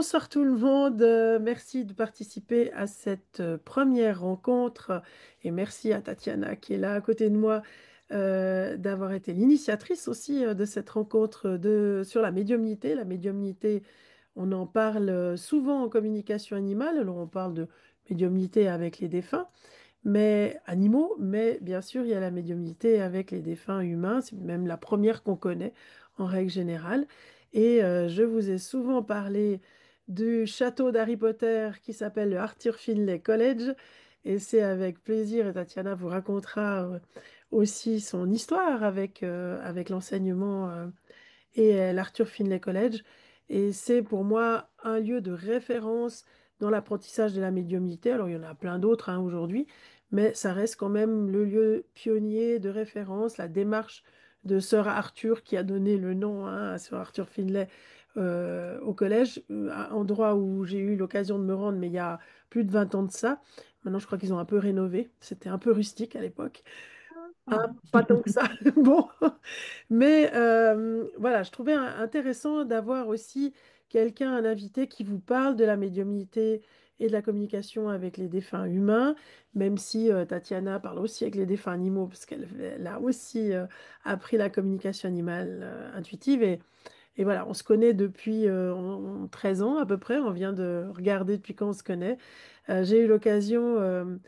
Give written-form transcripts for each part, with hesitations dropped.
Bonsoir tout le monde, merci de participer à cette première rencontre et merci à Tatiana qui est là à côté de moi d'avoir été l'initiatrice aussi de cette rencontre sur la médiumnité. La médiumnité, on en parle souvent en communication animale, alors on parle de médiumnité avec les défunts, mais animaux, mais bien sûr il y a la médiumnité avec les défunts humains, c'est même la première qu'on connaît en règle générale. Et je vous ai souvent parlé du château d'Harry Potter qui s'appelle le Arthur Findlay College. Et c'est avec plaisir, et Tatiana vous racontera aussi son histoire avec l'enseignement et l'Arthur Findlay College. Et c'est pour moi un lieu de référence dans l'apprentissage de la médiumnité. Alors, il y en a plein d'autres aujourd'hui, mais ça reste quand même le lieu pionnier de référence, la démarche de Sir Arthur qui a donné le nom à Sir Arthur Findlay au collège, un endroit où j'ai eu l'occasion de me rendre, mais il y a plus de 20 ans de ça. Maintenant, je crois qu'ils ont un peu rénové. C'était un peu rustique à l'époque. Ah, Ah, pas tant que ça. Bon, mais voilà, je trouvais intéressant d'avoir aussi quelqu'un, un invité qui vous parle de la médiumnité et de la communication avec les défunts humains, même si Tatiana parle aussi avec les défunts animaux, parce elle a aussi appris la communication animale intuitive. Et voilà, on se connaît depuis 13 ans à peu près, on vient de regarder depuis quand on se connaît. J'ai eu l'occasion,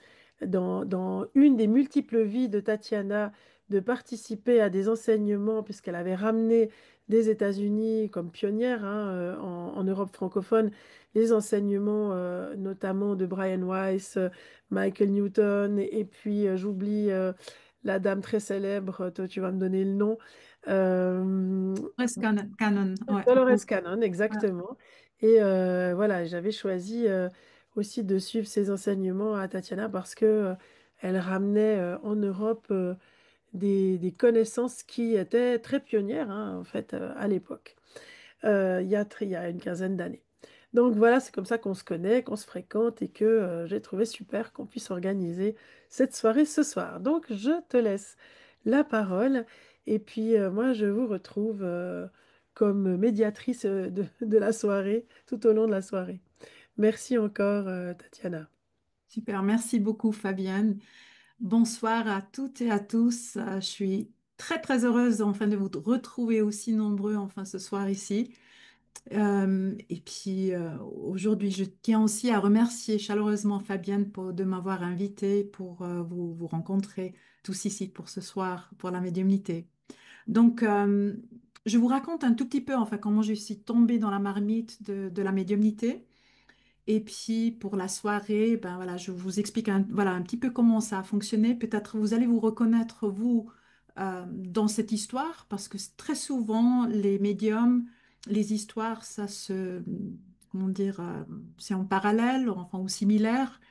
dans une des multiples vies de Tatiana, de participer à des enseignements, puisqu'elle avait ramené des États-Unis comme pionnière en Europe francophone, les enseignements notamment de Brian Weiss, Michael Newton, et puis j'oublie la dame très célèbre, toi tu vas me donner le nom. Euh, presque canon, ouais. Dolores Ok. Cannon, Ouais. exactement. Et voilà, j'avais choisi aussi de suivre ses enseignements à Tatiana parce que elle ramenait en Europe des connaissances qui étaient très pionnières en fait à l'époque, il y a une quinzaine d'années. Donc voilà, c'est comme ça qu'on se connaît, qu'on se fréquente et que j'ai trouvé super qu'on puisse organiser cette soirée ce soir. Donc je te laisse la parole et puis moi je vous retrouve comme médiatrice de la soirée tout au long de la soirée. Merci encore, Tatiana. Super, merci beaucoup Fabienne. Bonsoir à toutes et à tous. Je suis très très heureuse enfin de vous retrouver aussi nombreux enfin ce soir ici. Et puis aujourd'hui, je tiens aussi à remercier chaleureusement Fabienne de m'avoir invité pour vous rencontrer tous ici pour ce soir pour la médiumnité. Donc, je vous raconte un tout petit peu enfin comment je suis tombée dans la marmite de la médiumnité. Et puis pour la soirée, ben voilà, je vous explique voilà, un petit peu comment ça a fonctionné. Peut-être vous allez vous reconnaître, vous, dans cette histoire, parce que très souvent, les médiums, les histoires, comment dire, c'est en parallèle, enfin, ou similaire.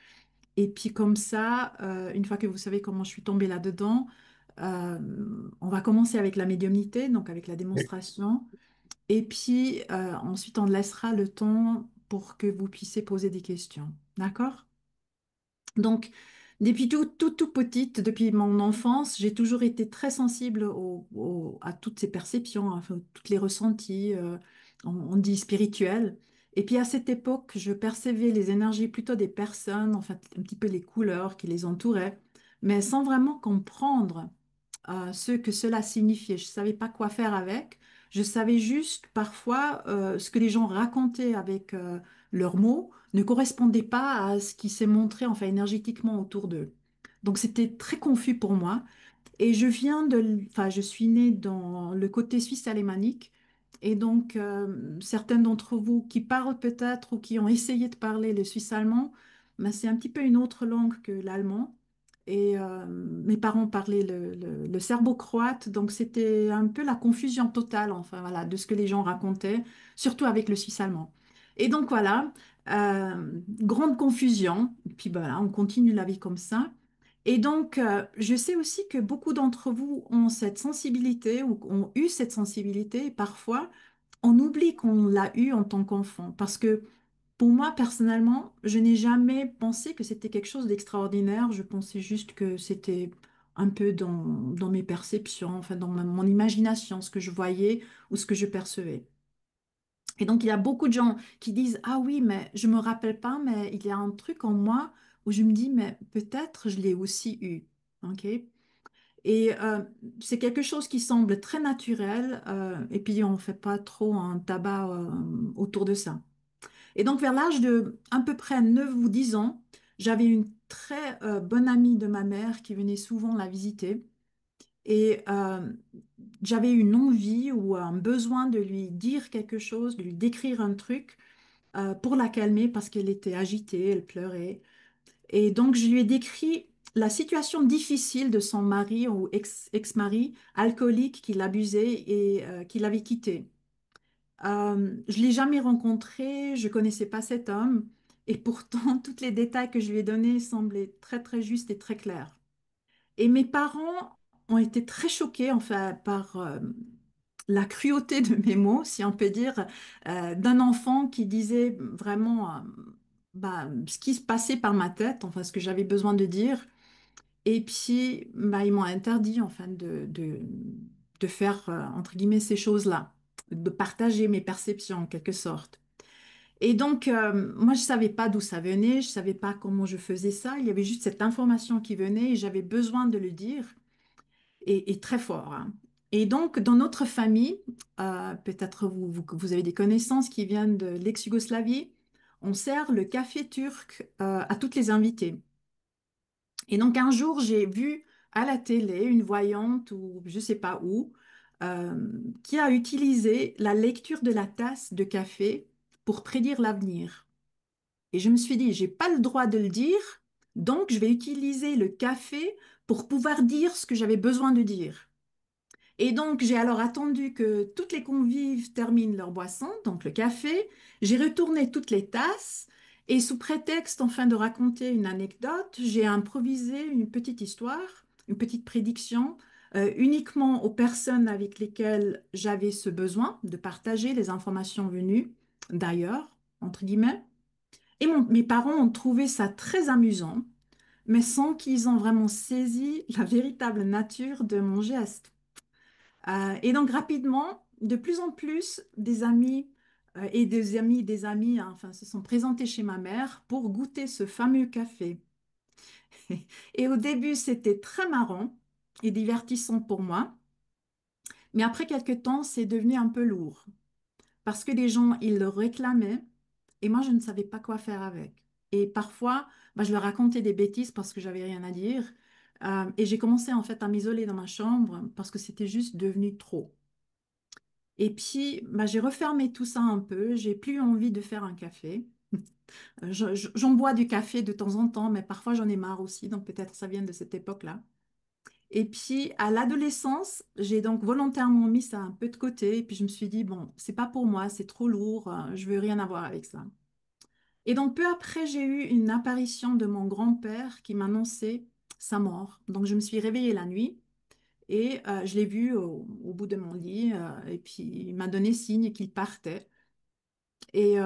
Et puis comme ça, une fois que vous savez comment je suis tombée là-dedans, euh, on va commencer avec la médiumnité, donc avec la démonstration. Et puis ensuite, on laissera le temps pour que vous puissiez poser des questions. D'accord? Donc, depuis tout petite, depuis mon enfance, j'ai toujours été très sensible à toutes ces perceptions, enfin, toutes les ressentis, on dit spirituels. Et puis à cette époque, je percevais les énergies plutôt des personnes, en fait, un petit peu les couleurs qui les entouraient, mais sans vraiment comprendre ce que cela signifiait. Je ne savais pas quoi faire avec. Je savais juste parfois ce que les gens racontaient avec leurs mots ne correspondait pas à ce qui s'est montré enfin énergétiquement autour d'eux. Donc c'était très confus pour moi. Et enfin je suis née dans le côté suisse alémanique. Et donc certains d'entre vous qui parlent peut-être ou qui ont essayé de parler le suisse allemand, ben, c'est un petit peu une autre langue que l'allemand. Et mes parents parlaient le serbo-croate, donc c'était un peu la confusion totale, enfin voilà, de ce que les gens racontaient, surtout avec le suisse allemand. Et donc voilà, grande confusion. Et puis ben, voilà, on continue la vie comme ça. Et donc, je sais aussi que beaucoup d'entre vous ont cette sensibilité ou ont eu cette sensibilité. Et parfois, on oublie qu'on l'a eu en tant qu'enfant. Parce que pour moi, personnellement, je n'ai jamais pensé que c'était quelque chose d'extraordinaire. Je pensais juste que c'était un peu dans mes perceptions, enfin dans mon imagination, ce que je voyais ou ce que je percevais. Et donc, il y a beaucoup de gens qui disent, ah oui, mais je me rappelle pas, mais il y a un truc en moi où je me dis, mais peut-être je l'ai aussi eu. OK? Et c'est quelque chose qui semble très naturel, et puis on ne fait pas trop un tabac autour de ça. Et donc, vers l'âge de à peu près 9 ou 10 ans, j'avais une très bonne amie de ma mère qui venait souvent la visiter. Et j'avais une envie ou un besoin de lui dire quelque chose, de lui décrire un truc pour la calmer parce qu'elle était agitée, elle pleurait. Et donc, je lui ai décrit la situation difficile de son mari ou ex-mari alcoolique qui l'abusait et qui l'avait quitté. Je ne l'ai jamais rencontré, je ne connaissais pas cet homme, et pourtant, tous les détails que je lui ai donnés semblaient très, très justes et très clairs. Et mes parents ont été très choqués, enfin, par la cruauté de mes mots, si on peut dire, d'un enfant qui disait vraiment bah, ce qui se passait par ma tête, enfin, ce que j'avais besoin de dire. Et puis, bah, ils m'ont interdit, enfin, de faire, entre guillemets, ces choses-là, de partager mes perceptions, en quelque sorte. Et donc, moi, je ne savais pas d'où ça venait, je ne savais pas comment je faisais ça. Il y avait juste cette information qui venait et j'avais besoin de le dire, et très fort, hein. Et donc, dans notre famille, peut-être vous avez des connaissances qui viennent de l'ex-Yougoslavie, on sert le café turc à toutes les invités. Et donc un jour, j'ai vu à la télé une voyante ou je ne sais pas où qui a utilisé la lecture de la tasse de café pour prédire l'avenir. Et je me suis dit, j'ai pas le droit de le dire, donc je vais utiliser le café pour pouvoir dire ce que j'avais besoin de dire. Et donc, j'ai alors attendu que toutes les convives terminent leur boisson, donc le café. J'ai retourné toutes les tasses et sous prétexte enfin de raconter une anecdote, j'ai improvisé une petite histoire, une petite prédiction, uniquement aux personnes avec lesquelles j'avais ce besoin de partager les informations venues d'ailleurs, entre guillemets. Et mes parents ont trouvé ça très amusant, mais sans qu'ils ont vraiment saisi la véritable nature de mon geste. Et donc rapidement, de plus en plus, des amis et des amis, hein, enfin, se sont présentés chez ma mère pour goûter ce fameux café. Et au début, c'était très marrant et divertissant pour moi, mais après quelques temps, c'est devenu un peu lourd parce que les gens, ils le réclamaient et moi, je ne savais pas quoi faire avec. Et parfois, bah, je leur racontais des bêtises parce que j'avais rien à dire. Et j'ai commencé en fait à m'isoler dans ma chambre parce que c'était juste devenu trop. Et puis, bah, j'ai refermé tout ça un peu. J'ai plus envie de faire un café. J'en bois du café de temps en temps, mais parfois j'en ai marre aussi. Donc peut-être ça vient de cette époque-là. Et puis, à l'adolescence, j'ai donc volontairement mis ça un peu de côté. Et puis je me suis dit, bon, c'est pas pour moi, c'est trop lourd. Je veux rien avoir avec ça. Et donc peu après, j'ai eu une apparition de mon grand-père qui m'annonçait sa mort. Donc je me suis réveillée la nuit. Et je l'ai vu au bout de mon lit, et puis il m'a donné signe qu'il partait. Et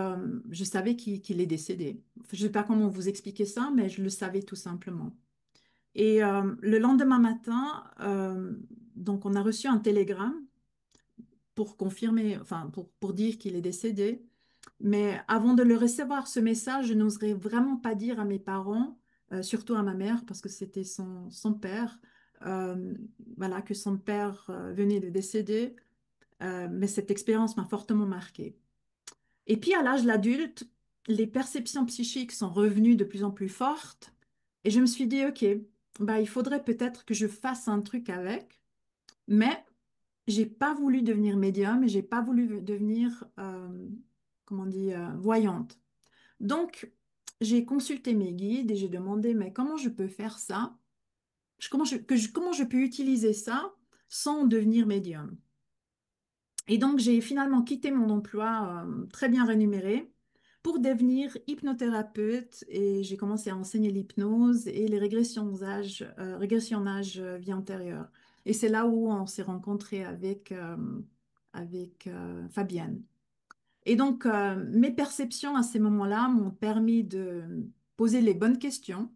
je savais qu'il est décédé. Enfin, je ne sais pas comment vous expliquer ça, mais je le savais tout simplement. Et le lendemain matin, donc on a reçu un télégramme pour confirmer, enfin pour dire qu'il est décédé. Mais avant de le recevoir, ce message, je n'oserais vraiment pas dire à mes parents, surtout à ma mère, parce que c'était son père, euh, voilà, que son père venait de décéder. Mais cette expérience m'a fortement marquée. Et puis à l'âge de l'adulte, les perceptions psychiques sont revenues de plus en plus fortes. Et je me suis dit, OK, bah, il faudrait peut-être que je fasse un truc avec. Mais j'ai pas voulu devenir médium et j'ai pas voulu devenir, comment on dit, voyante. Donc, j'ai consulté mes guides et j'ai demandé, mais comment je peux faire ça? Comment je peux utiliser ça sans devenir médium? Et donc, j'ai finalement quitté mon emploi très bien rémunéré pour devenir hypnothérapeute et j'ai commencé à enseigner l'hypnose et les régressionnage vie antérieure. Et c'est là où on s'est rencontrés avec Fabienne. Et donc, mes perceptions à ces moments-là m'ont permis de poser les bonnes questions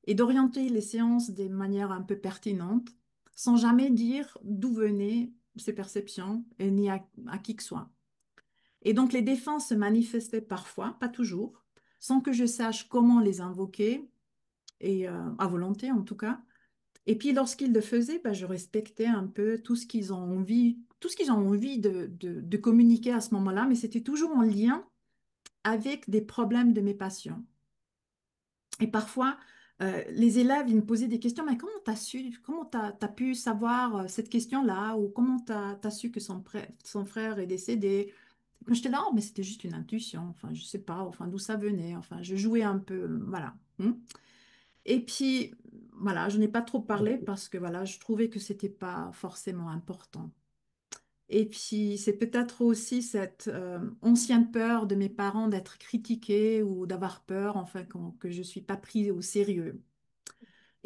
et d'orienter les séances de manière un peu pertinente, sans jamais dire d'où venaient ces perceptions et ni à qui que soit. Et donc les défunts se manifestaient parfois, pas toujours, sans que je sache comment les invoquer, et à volonté en tout cas. Et puis lorsqu'ils le faisaient, bah, je respectais un peu tout ce qu'ils ont envie, tout ce qu'ils ont envie de communiquer à ce moment-là, mais c'était toujours en lien avec des problèmes de mes patients. Et parfois, les élèves, ils me posaient des questions, mais comment tu as su, comment tu as pu savoir cette question-là, ou comment tu as su que son frère est décédé? Quand j'étais là, oh, mais c'était juste une intuition, enfin, je sais pas, enfin, d'où ça venait, enfin, je jouais un peu, voilà. Et puis, voilà, je n'ai pas trop parlé parce que, voilà, je trouvais que c'était pas forcément important. Et puis, c'est peut-être aussi cette ancienne peur de mes parents d'être critiqués ou d'avoir peur, enfin, que je ne suis pas prise au sérieux.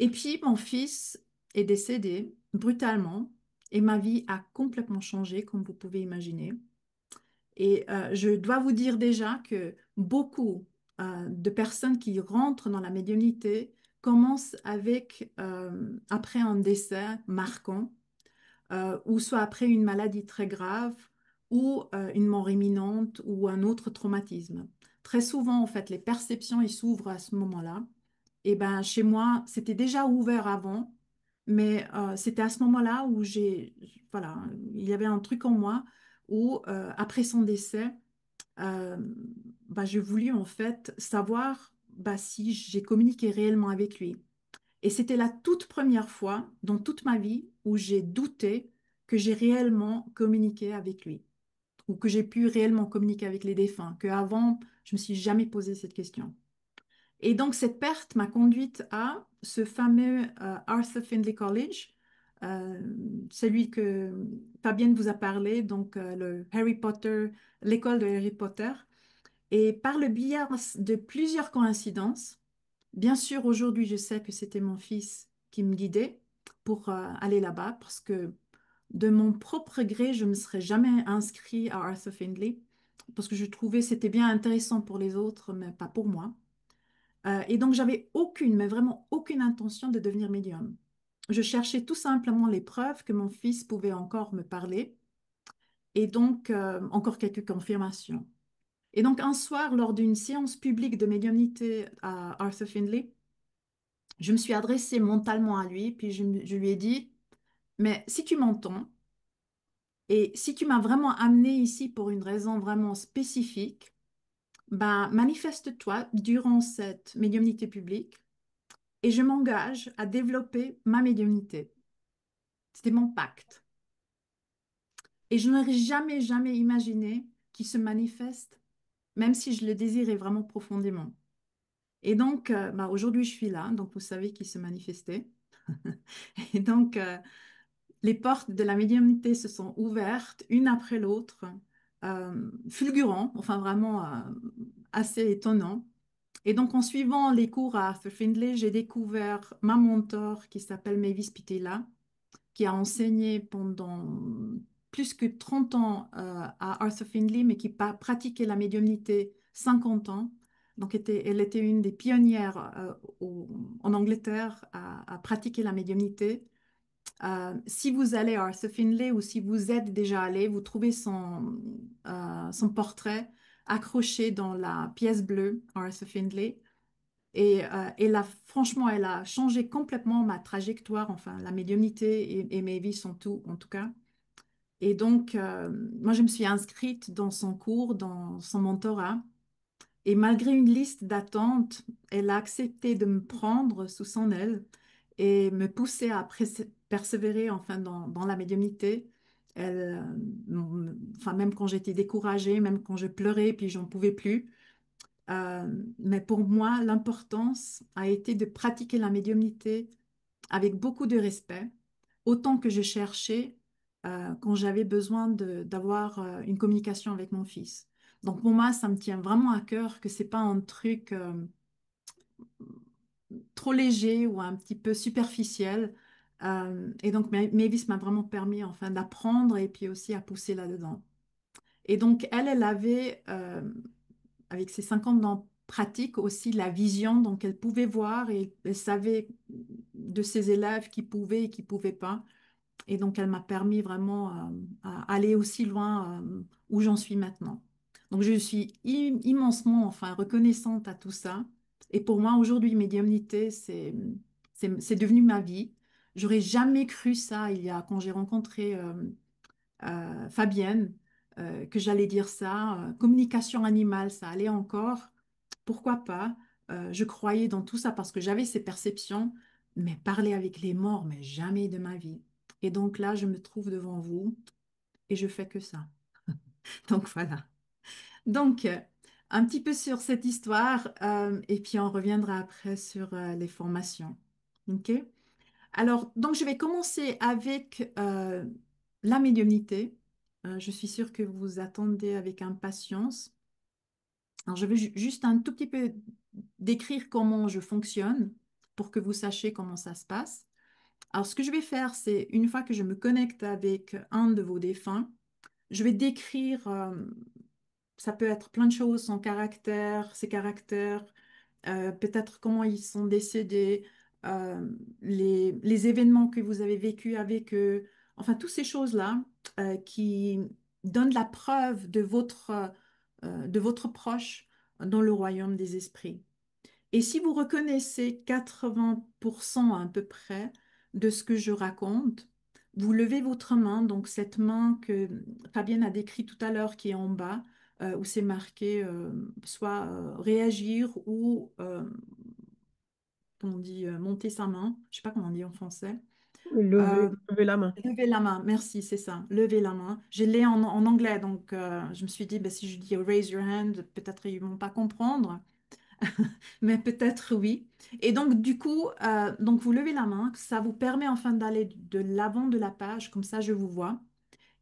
Et puis, mon fils est décédé brutalement et ma vie a complètement changé, comme vous pouvez imaginer. Et je dois vous dire déjà que beaucoup de personnes qui rentrent dans la médiumnité commencent avec, après un décès marquant, ou soit après une maladie très grave, ou une mort imminente, ou un autre traumatisme. Très souvent, en fait, les perceptions, ils s'ouvrent à ce moment-là. Et ben, chez moi, c'était déjà ouvert avant, mais c'était à ce moment-là où voilà, il y avait un truc en moi où, après son décès, euh, bah, j'ai voulu en fait savoir bah, si j'ai communiqué réellement avec lui. Et c'était la toute première fois dans toute ma vie où j'ai douté que j'ai réellement communiqué avec lui ou que j'ai pu réellement communiquer avec les défunts, qu'avant, je me suis jamais posé cette question. Et donc, cette perte m'a conduite à ce fameux Arthur Findlay College, euh, celui que Fabienne vous a parlé, donc le Harry Potter, l'école de Harry Potter. Et par le biais de plusieurs coïncidences, bien sûr, aujourd'hui, je sais que c'était mon fils qui me guidait pour aller là-bas parce que de mon propre gré, je ne me serais jamais inscrit à Arthur Findlay parce que je trouvais c'était bien intéressant pour les autres, mais pas pour moi. Et donc, j'avais aucune, mais vraiment aucune intention de devenir médium. Je cherchais tout simplement les preuves que mon fils pouvait encore me parler et donc encore quelques confirmations. Et donc, un soir, lors d'une séance publique de médiumnité à Arthur Findlay, je me suis adressée mentalement à lui, puis je lui ai dit, mais si tu m'entends et si tu m'as vraiment amené ici pour une raison vraiment spécifique, ben, manifeste-toi durant cette médiumnité publique et je m'engage à développer ma médiumnité. C'était mon pacte. Et je n'aurais jamais, jamais imaginé qu'il se manifeste, même si je le désirais vraiment profondément. Et donc, bah, aujourd'hui, je suis là, donc vous savez qu'il se manifestait. Et donc, les portes de la médiumnité se sont ouvertes une après l'autre, fulgurant, enfin vraiment assez étonnant. Et donc, en suivant les cours à Arthur Findlay, j'ai découvert ma mentor qui s'appelle Mavis Pitela, qui a enseigné pendant plus que 30 ans à Arthur Findlay, mais qui a pratiqué la médiumnité 50 ans. Donc, elle était une des pionnières en Angleterre à pratiquer la médiumnité. Si vous allez à Arthur Findlay ou si vous êtes déjà allé, vous trouvez son portrait accroché dans la pièce bleue Arthur Findlay. Et là, franchement, elle a changé complètement ma trajectoire, enfin, la médiumnité et mes vies sont tout, en tout cas. Et donc, moi, je me suis inscrite dans son cours, dans son mentorat. Et malgré une liste d'attente, elle a accepté de me prendre sous son aile et me pousser à persévérer, enfin, dans la médiumnité. Enfin, même quand j'étais découragée, même quand je pleurais, puis j'en pouvais plus. Mais pour moi, l'importance a été de pratiquer la médiumnité avec beaucoup de respect, autant que je cherchais quand j'avais besoin d'avoir une communication avec mon fils. Donc pour moi, ça me tient vraiment à cœur que c'est pas un truc trop léger ou un petit peu superficiel. Et donc Mavis m'a vraiment permis enfin d'apprendre et puis aussi à pousser là-dedans. Et donc elle avait avec ses 50 ans pratique aussi la vision donc elle pouvait voir et elle savait de ses élèves qui pouvaient et qui pouvaient pas. Et donc elle m'a permis vraiment à aller aussi loin où j'en suis maintenant. Donc, je suis immensement, enfin, reconnaissante à tout ça. Et pour moi, aujourd'hui, médiumnité, c'est devenu ma vie. J'aurais jamais cru ça quand j'ai rencontré Fabienne, que j'allais dire ça. Communication animale, ça allait encore. Pourquoi pas? Je croyais dans tout ça parce que j'avais ces perceptions, mais parler avec les morts, mais jamais de ma vie. Et donc là, je me trouve devant vous et je fais que ça. Donc voilà. Donc, un petit peu sur cette histoire, et puis on reviendra après sur les formations. OK? Alors, donc je vais commencer avec la médiumnité. Je suis sûre que vous attendez avec impatience. Alors, je vais juste un tout petit peu décrire comment je fonctionne pour que vous sachiez comment ça se passe. Alors, ce que je vais faire, c'est une fois que je me connecte avec un de vos défunts, je vais décrire, ça peut être plein de choses, son caractère, ses caractères, peut-être comment ils sont décédés, les événements que vous avez vécus avec eux, enfin, toutes ces choses-là qui donnent la preuve de votre proche dans le royaume des esprits. Et si vous reconnaissez 80% à peu près de ce que je raconte, vous levez votre main, donc cette main que Fabienne a décrit tout à l'heure qui est en bas, où c'est marqué soit réagir ou, comment on dit, monter sa main. Je ne sais pas comment on dit en français. Euh, Lever la main. Lever la main, merci, c'est ça, lever la main. Je l'ai en anglais, donc je me suis dit, ben, si je dis raise your hand, peut-être ils ne vont pas comprendre. Mais peut-être oui. Et donc, du coup, donc vous levez la main, ça vous permet enfin d'aller de l'avant de la page, comme ça je vous vois.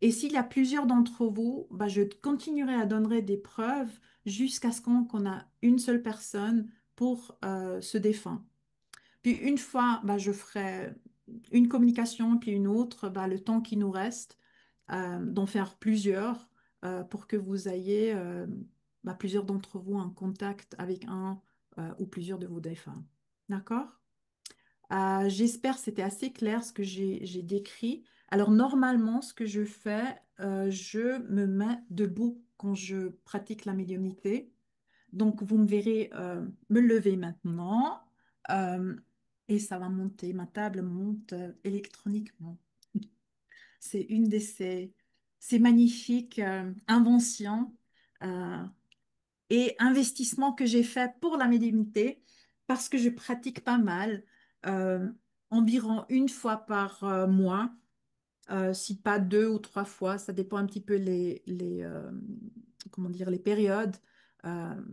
Et s'il y a plusieurs d'entre vous, bah, je continuerai à donner des preuves jusqu'à ce qu'on a une seule personne pour se défendre. Puis une fois, bah, je ferai une communication, puis une autre, bah, le temps qui nous reste, d'en faire plusieurs pour que vous ayez bah, plusieurs d'entre vous en contact avec un ou plusieurs de vos défunts. D'accord? J'espère que c'était assez clair ce que j'ai décrit. Alors normalement, ce que je fais, je me mets debout quand je pratique la médiumnité. Donc, vous me verrez me lever maintenant et ça va monter. Ma table monte électroniquement. C'est une de ces magnifiques inventions euh, et investissements que j'ai fait pour la médiumnité parce que je pratique pas mal, euh, environ une fois par mois, si pas deux ou trois fois, ça dépend un petit peu comment dire, les périodes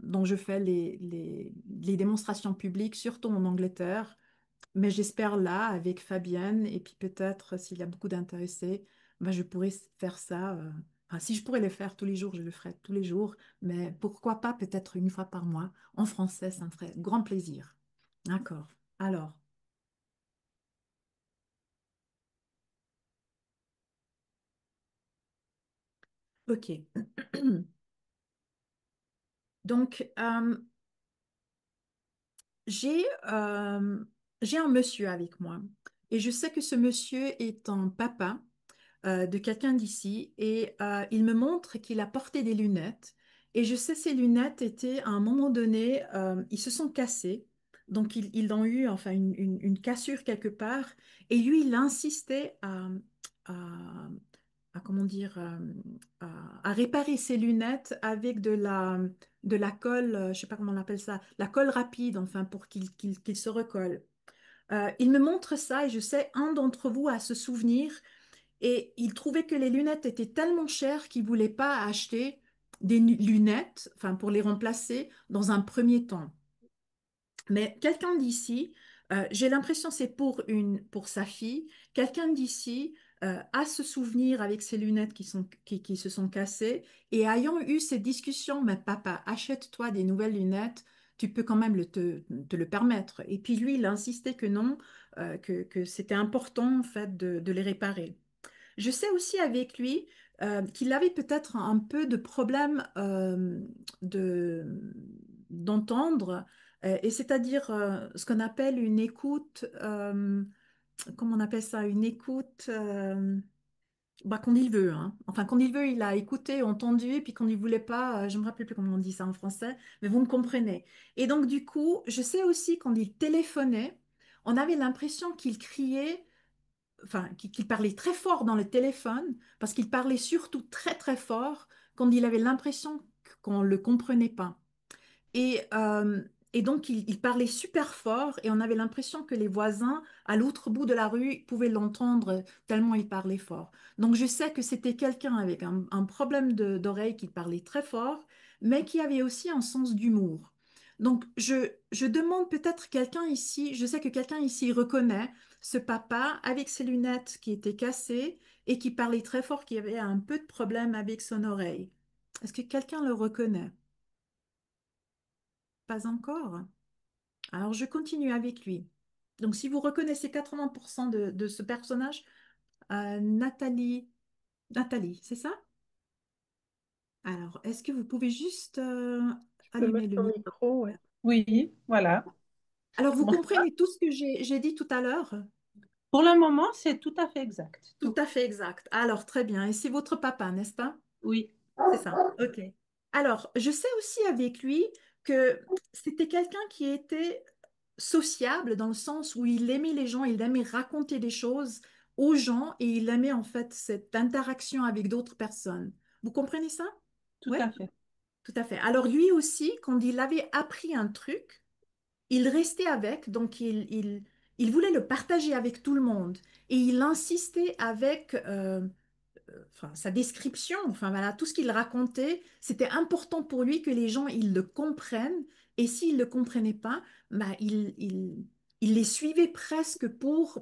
dont je fais les démonstrations publiques, surtout en Angleterre. Mais j'espère là, avec Fabienne, et puis peut-être s'il y a beaucoup d'intéressés, ben, je pourrais faire ça. Enfin, si je pourrais le faire tous les jours, je le ferais tous les jours. Mais pourquoi pas peut-être une fois par mois en français, ça me ferait grand plaisir. D'accord. Alors, ok. Donc, J'ai j'ai un monsieur avec moi et je sais que ce monsieur est un papa de quelqu'un d'ici et il me montre qu'il a porté des lunettes et je sais ces lunettes étaient à un moment donné, ils se sont cassés. Donc ils ont eu enfin une cassure quelque part et lui il insistait à, comment dire à réparer ses lunettes avec de la colle, je sais pas comment on appelle ça, la colle rapide, enfin, pour qu'il se recolle. Il me montre ça et je sais, un d'entre vous a ce souvenir et il trouvait que les lunettes étaient tellement chères qu'il ne voulait pas acheter des lunettes, enfin, pour les remplacer dans un premier temps. Mais quelqu'un d'ici, j'ai l'impression c'est pour sa fille, quelqu'un d'ici a ce souvenir avec ses lunettes qui se sont cassées et ayant eu ces discussions, mais papa, achète-toi des nouvelles lunettes, tu peux quand même te le permettre. Et puis lui, il a insisté que non, que c'était important en fait de les réparer. Je sais aussi avec lui qu'il avait peut-être un peu de problème d'entendre, et c'est-à-dire ce qu'on appelle une écoute, comment on appelle ça, une écoute. Bah, quand il veut, hein. Enfin, quand il veut, il a écouté, entendu, et puis quand il voulait pas, je me rappelle plus comment on dit ça en français, mais vous me comprenez. Et donc, du coup, je sais aussi quand il téléphonait, on avait l'impression qu'il criait, enfin, qu'il parlait très fort dans le téléphone, parce qu'il parlait surtout très, très fort quand il avait l'impression qu'on ne le comprenait pas. Et, euh, et donc, il parlait super fort et on avait l'impression que les voisins à l'autre bout de la rue pouvaient l'entendre tellement il parlait fort. Donc, je sais que c'était quelqu'un avec un problème d'oreille qui parlait très fort, mais qui avait aussi un sens d'humour. Donc, je demande peut-être quelqu'un ici, je sais que quelqu'un ici reconnaît ce papa avec ses lunettes qui étaient cassées et qui parlait très fort, qui avait un peu de problème avec son oreille. Est-ce que quelqu'un le reconnaît? Pas encore. Alors, je continue avec lui. Donc, si vous reconnaissez 80% de ce personnage, Nathalie, c'est ça? Alors, est-ce que vous pouvez juste Tu peux allumer mettre le ton micro? micro, ouais. Oui, voilà. Alors, vous Bon, comprenez tout ce que j'ai dit tout à l'heure? pour le moment, c'est tout à fait exact. Tout Tout. à fait exact. Alors, très bien. Et c'est votre papa, n'est-ce pas? Oui, C'est ça. OK. Alors, je sais aussi avec lui que c'était quelqu'un qui était sociable dans le sens où il aimait les gens, il aimait raconter des choses aux gens et il aimait en fait cette interaction avec d'autres personnes. Vous comprenez ça? tout Oui, à fait. tout à fait. Alors lui aussi, quand il avait appris un truc, il restait avec, donc il voulait le partager avec tout le monde et il insistait avec enfin, sa description, enfin voilà, tout ce qu'il racontait, c'était important pour lui que les gens ils le comprennent. Et s'ils ne le comprenaient pas, bah, il les suivait presque pour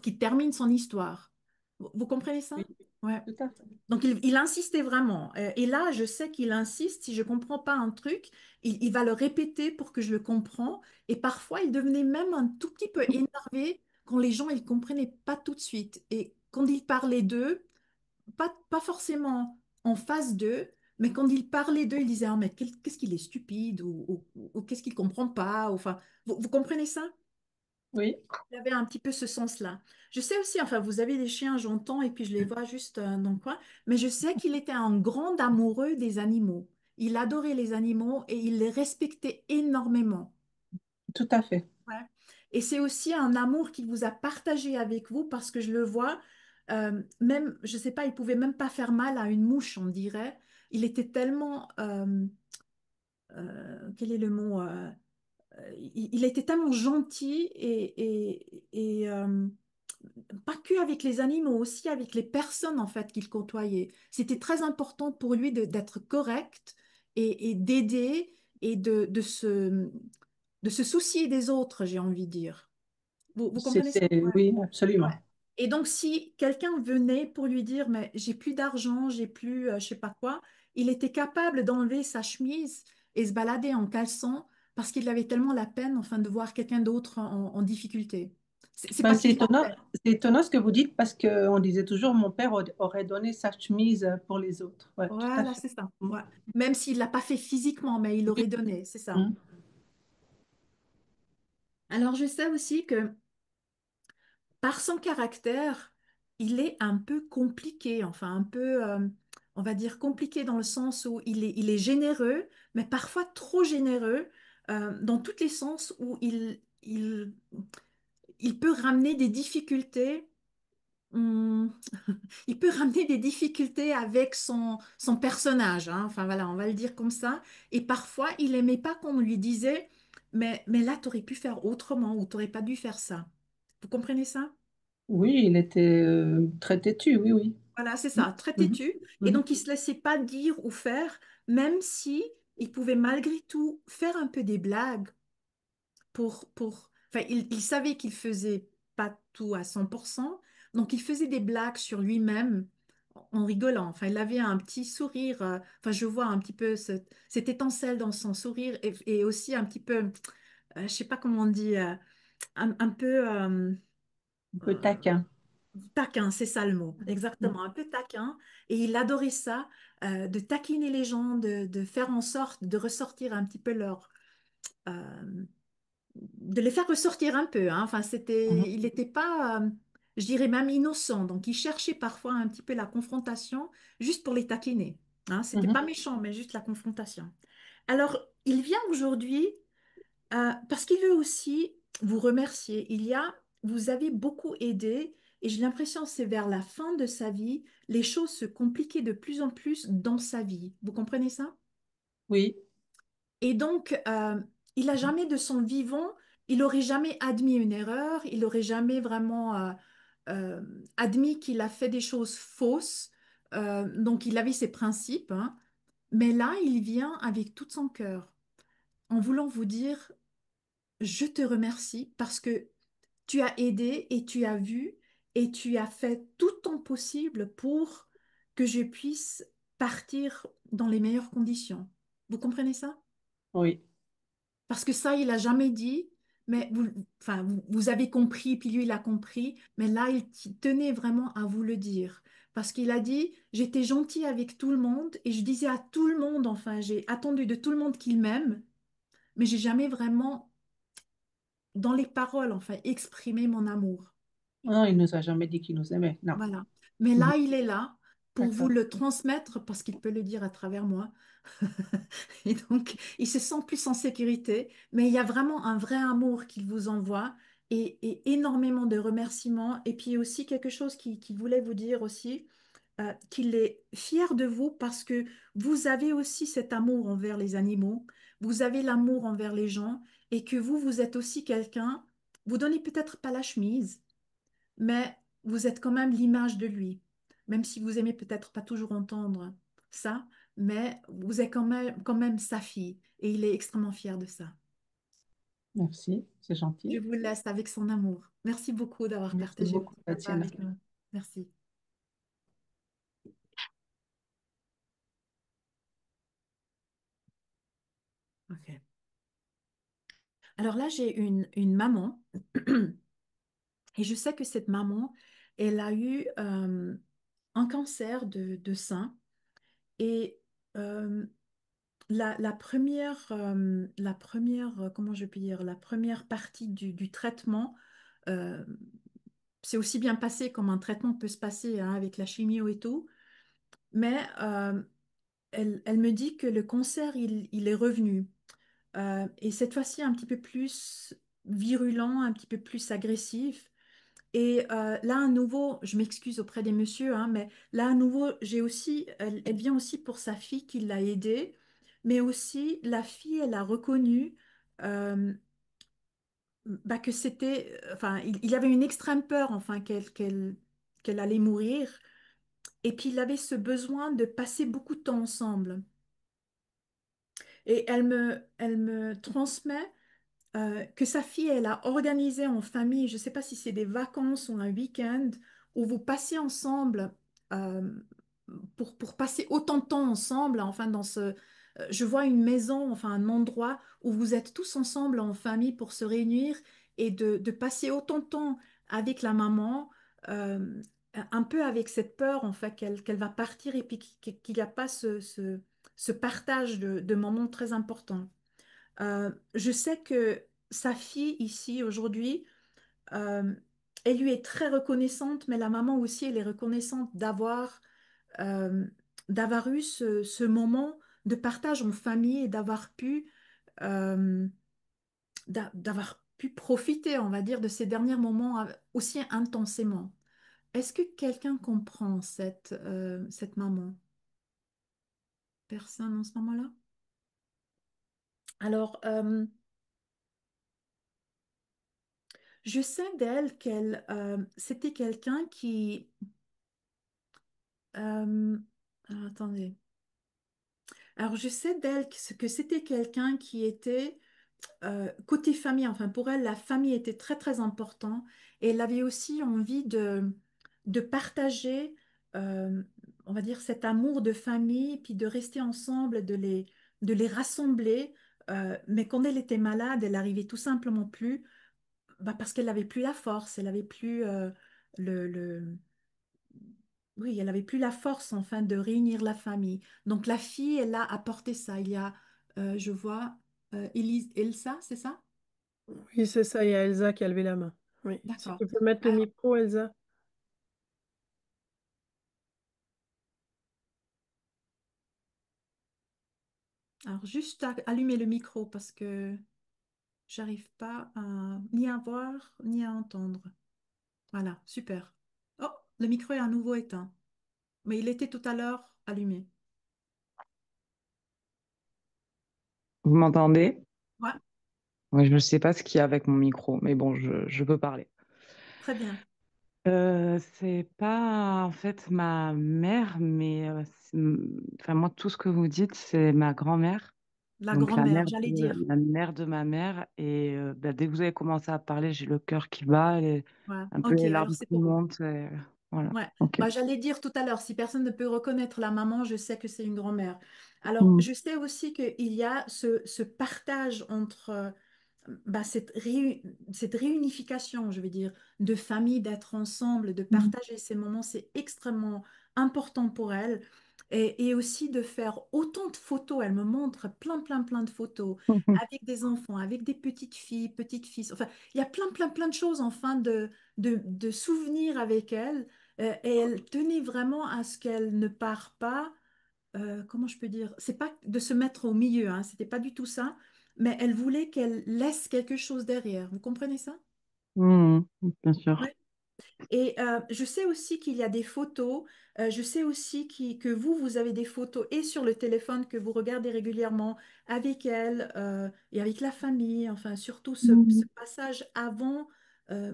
qu'il termine son histoire. Vous comprenez ça? Oui, Ouais. tout à fait. Donc il insistait vraiment. Et là, je sais qu'il insiste. Si je ne comprends pas un truc, il va le répéter pour que je le comprends. Et parfois, il devenait même un tout petit peu énervé quand les gens ils ne comprenaient pas tout de suite. Et quand il parlait d'eux, pas forcément en face d'eux, mais quand il parlait d'eux, il disait, ah, mais qu'est-ce qu'il est stupide ou qu'est-ce qu'il comprend pas. Enfin, vous comprenez ça? Oui, Il avait un petit peu ce sens-là. Je sais aussi, enfin, vous avez des chiens, j'entends, et puis je les vois juste dans le coin, mais je sais qu'il était un grand amoureux des animaux. Il adorait les animaux et il les respectait énormément. tout à fait. Ouais. Et c'est aussi un amour qu'il vous a partagé avec vous parce que je le vois, même, je sais pas, il pouvait même pas faire mal à une mouche, on dirait. Il était tellement, quel est le mot? Il était tellement gentil et pas que avec les animaux, aussi avec les personnes en fait qu'il côtoyait. C'était très important pour lui d'être correct et d'aider et de se soucier des autres, j'ai envie de dire. Vous comprenez ça? C'était, Ouais. oui, Ouais. absolument. Et donc, si quelqu'un venait pour lui dire, mais j'ai plus d'argent, j'ai plus, je sais pas quoi, il était capable d'enlever sa chemise et se balader en caleçon parce qu'il avait tellement la peine, enfin, de voir quelqu'un d'autre en difficulté. C'est Ben, pas qu'il mentait. c'est étonnant ce que vous dites parce qu'on disait toujours mon père aurait donné sa chemise pour les autres. Ouais, tout à Voilà, fait. c'est ça. Mm. Ouais. Même s'il l'a pas fait physiquement, mais il Oui. l'aurait donné, c'est ça. Mm. Alors, je sais aussi que par son caractère, il est un peu compliqué, enfin un peu, on va dire compliqué dans le sens où il est généreux, mais parfois trop généreux, dans tous les sens où il peut ramener des difficultés. Il peut ramener des difficultés avec son personnage, hein. Enfin voilà, on va le dire comme ça. Et parfois, il aimait pas qu'on lui disait, mais là, tu aurais pu faire autrement ou tu n'aurais pas dû faire ça. Vous comprenez ça? Oui, il était très têtu, oui, oui. Voilà, c'est Mm. ça, très Mhm. têtu. Et Mhm. donc, il se laissait pas dire ou faire, même si il pouvait malgré tout faire un peu des blagues Enfin, il savait qu'il faisait pas tout à 100%, donc il faisait des blagues sur lui-même en rigolant. Enfin, il avait un petit sourire, enfin, je vois un petit peu cette étincelle dans son sourire et aussi un petit peu, je sais pas comment on dit, un peu Un peu euh, taquin. taquin, c'est ça le mot, Mm. exactement, un peu taquin. Et il adorait ça, de taquiner les gens, de faire en sorte de ressortir un petit peu euh, de les faire ressortir un peu, hein. Enfin, Mhm. il n'était pas. je dirais même innocent. Donc, il cherchait parfois un petit peu la confrontation juste pour les taquiner. Hein, c'était pas Mhm. méchant, mais juste la confrontation. Alors, il vient aujourd'hui parce qu'il veut aussi vous remercier. Vous avez beaucoup aidé et j'ai l'impression que c'est vers la fin de sa vie, les choses se compliquaient de plus en plus dans sa vie. Vous comprenez ça? Oui, Et donc, il n'a jamais de son vivant, il n'aurait jamais admis une erreur, il n'aurait jamais vraiment euh, admis qu'il a fait des choses fausses. Donc, il avait ses principes, hein. Mais là, il vient avec tout son cœur, en voulant vous dire, je te remercie parce que tu as aidé et tu as vu et tu as fait tout ton possible pour que je puisse partir dans les meilleures conditions. Vous comprenez ça? oui. Parce que ça, il a jamais dit, mais enfin, vous avez compris, puis lui, il a compris, mais là, tenait vraiment à vous le dire. Parce qu'il a dit, j'étais gentil avec tout le monde et je disais à tout le monde, enfin, j'ai attendu de tout le monde qu'il m'aime, mais j'ai jamais vraiment, dans les paroles, enfin, exprimé mon amour. Non, il nous a jamais dit qu'il nous aimait. Non. Voilà. Mais Mhm. là, il est là pour vous D'accord. le transmettre parce qu'il peut le dire à travers moi. Et donc, il se sent plus en sécurité, mais il y a vraiment un vrai amour qu'il vous envoie et énormément de remerciements. Et puis aussi quelque chose qu'il voulait vous dire aussi, qu'il est fier de vous parce que vous avez aussi cet amour envers les animaux, vous avez l'amour envers les gens et que vous êtes aussi quelqu'un, vous donnez peut-être pas la chemise, mais vous êtes quand même l'image de lui, même si vous aimez peut-être pas toujours entendre ça, mais vous êtes quand même sa fille et il est extrêmement fier de ça. Merci, c'est Je gentil. vous laisse avec son amour. Merci beaucoup d'avoir Merci partagé beaucoup, votre papa Tatiana. avec nous. Merci. Ok. Alors là, j'ai une maman et je sais que cette maman, elle a eu un cancer de sein et euh, comment je peux dire, la première partie du traitement euh, s'est aussi bien passé comme un traitement peut se passer hein, avec la chimio et tout, mais elle me dit que le cancer, il est revenu. Et cette fois-ci un petit peu plus virulent, un petit peu plus agressif. Et là, à nouveau, je m'excuse auprès des messieurs, hein, mais là, à nouveau, elle vient aussi pour sa fille qui l'a aidée, mais aussi la fille, elle a reconnu euh, bah, que c'était, enfin, il y avait une extrême peur, enfin, qu'elle allait mourir, et puis il avait ce besoin de passer beaucoup de temps ensemble. Et elle me transmet que sa fille, elle a organisé en famille, je ne sais pas si c'est des vacances ou un week-end, où vous passez ensemble euh, pour passer autant de temps ensemble, enfin je vois une maison, enfin un endroit où vous êtes tous ensemble en famille pour se réunir et de passer autant de temps avec la maman, euh, un peu avec cette peur en fait qu'elle va partir et puis qu'il n'y a pas ce partage de moments très importants. Je sais que sa fille ici aujourd'hui, euh, elle lui est très reconnaissante, mais la maman aussi, elle est reconnaissante euh, d'avoir eu ce moment de partage en famille et euh, d'avoir pu profiter, on va dire, de ces derniers moments aussi intensément. Est-ce que quelqu'un comprend cette maman? Personne en ce moment-là? Alors, je sais d'elle qu'elle c'était quelqu'un qui attendez. Alors je sais d'elle que c'était quelqu'un qui était côté famille. Enfin pour elle la famille était très très important et elle avait aussi envie de partager on va dire cet amour de famille puis de rester ensemble, de les rassembler. Mais quand elle était malade, elle arrivait tout simplement plus bah, parce qu'elle n'avait plus la force, elle n'avait plus le... Oui, elle n'avait plus la force enfin de réunir la famille. Donc la fille, elle a apporté ça. Il y a, je vois, Elsa, c'est ça? Oui, c'est ça, il y a Elsa qui a levé la main. Oui. Si D'accord. tu peux mettre le Alors, micro, Elsa. Alors, juste allumer le micro parce que j'arrive pas à ni à voir ni à entendre. Voilà, super. Oh, le micro est à nouveau éteint, mais il était tout à l'heure allumé. Vous m'entendez? Ouais, Ouais, je ne sais pas ce qu'il y a avec mon micro, mais bon, je peux parler. très bien. C'est pas en fait ma mère, mais enfin, moi, tout ce que vous dites, c'est ma grand-mère, La donc grand-mère, j'allais dire. la mère de ma mère. Et bah, dès que vous avez commencé à parler, j'ai le cœur qui bat, et Ouais, un peu ok, les alors larmes c'est qui pour vous. montent. Voilà, Ouais, ok. bah, j'allais dire tout à l'heure, si personne ne peut reconnaître la maman, je sais que c'est une grand-mère. Alors, Mm, je sais aussi qu'il y a ce partage entre bah, cette réunification, je veux dire, de famille, d'être ensemble, de mm, partager ces moments, c'est extrêmement important pour elle. Et aussi de faire autant de photos. Elle me montre plein de photos mhm, avec des enfants, avec des petites filles, petites fils. Enfin, il y a plein de choses, enfin, de souvenirs avec elle. Et elle tenait vraiment à ce qu'elle ne part pas. Comment je peux dire? C'est pas de se mettre au milieu, hein, c'était pas du tout ça, mais elle voulait qu'elle laisse quelque chose derrière. Vous comprenez ça? mm, bien sûr. Ouais. Et je sais aussi qu'il y a des photos. Je sais aussi que vous, vous avez des photos et sur le téléphone que vous regardez régulièrement avec elle et avec la famille. Enfin, surtout Mm, euh,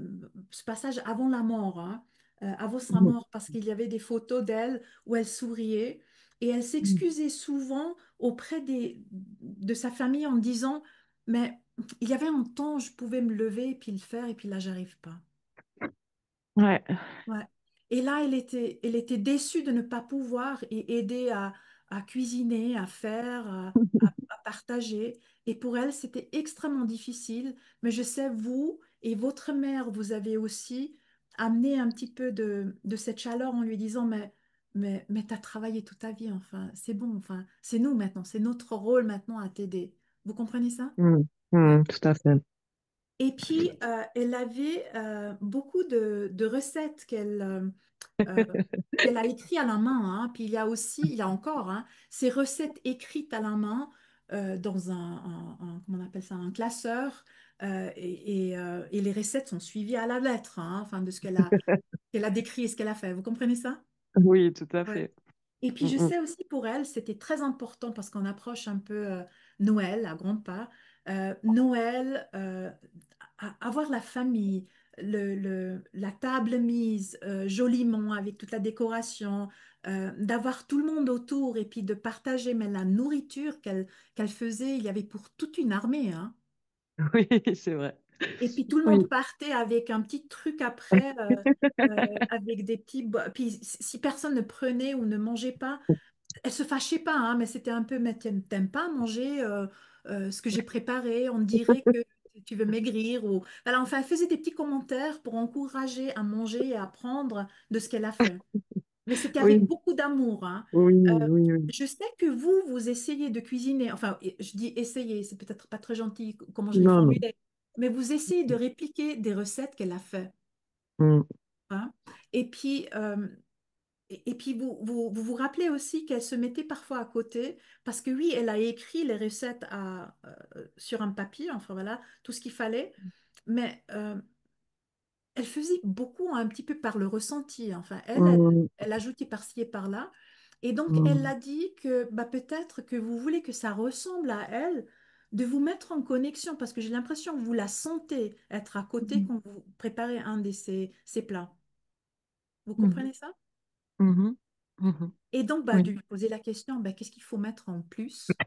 ce passage avant la mort, hein, avant sa mm, mort, parce qu'il y avait des photos d'elle où elle souriait et elle mm. s'excusait souvent auprès de sa famille en disant, mais il y avait un temps, je pouvais me lever et puis le faire et puis là, j'arrive pas. Ouais. Ouais. Et là, elle était déçue de ne pas pouvoir et aider à cuisiner, à faire, à partager. Et pour elle, c'était extrêmement difficile. Mais je sais, vous et votre mère, vous avez aussi amené un petit peu de cette chaleur en lui disant, mais tu as travaillé toute ta vie, enfin, c'est bon, enfin, c'est nous maintenant, c'est notre rôle maintenant à t'aider. Vous comprenez ça? Mm, Ouais. mm, tout à fait. Et puis, elle avait beaucoup de recettes euh, qu'elle a écrites à la main, hein. Puis il y a aussi, il y a encore ces recettes écrites à la main dans comment on appelle ça, un classeur. Et les recettes sont suivies à la lettre, hein, enfin, de ce qu'elle a décrit et ce qu'elle a fait. Vous comprenez ça? Oui, tout à Ouais. fait. Et puis je Mm, sais aussi pour elle, c'était très important parce qu'on approche un peu Noël à grands pas. Noël, avoir la famille, la table mise joliment avec toute la décoration, d'avoir tout le monde autour et puis de partager mais la nourriture qu'elle faisait, il y avait pour toute une armée, hein. oui, c'est vrai. Et puis tout le Oui. monde partait avec un petit truc après, avec des petits... Puis si personne ne prenait ou ne mangeait pas, elle se fâchait pas, hein, mais c'était un peu, mais t'aimes pas manger ce que j'ai préparé, on dirait que tu veux maigrir. Ou... Voilà, enfin, elle faisait des petits commentaires pour encourager à manger et à apprendre de ce qu'elle a fait. Mais c'était avec Oui, beaucoup d'amour, hein. oui, Euh, oui, oui. je sais que vous essayez de cuisiner, enfin, je dis essayer, c'est peut-être pas très gentil comment je l'ai Non, non. formulé, mais vous essayez de répliquer des recettes qu'elle a fait, Mm, hein. Et puis, et puis vous rappelez aussi qu'elle se mettait parfois à côté, parce que oui, elle a écrit les recettes sur un papier, enfin voilà, tout ce qu'il fallait, mais elle faisait beaucoup un petit peu par le ressenti, enfin mm, elle ajoutait par-ci et par-là, et donc elle mm, a dit que bah, peut-être que vous voulez que ça ressemble à elle, de vous mettre en connexion, parce que j'ai l'impression que vous la sentez être à côté mm, quand vous préparez un de ces plats. Vous mm, comprenez ça? mhm, mhm. Et donc, bah, de Oui. lui poser la question, bah, qu'est-ce qu'il faut mettre en plus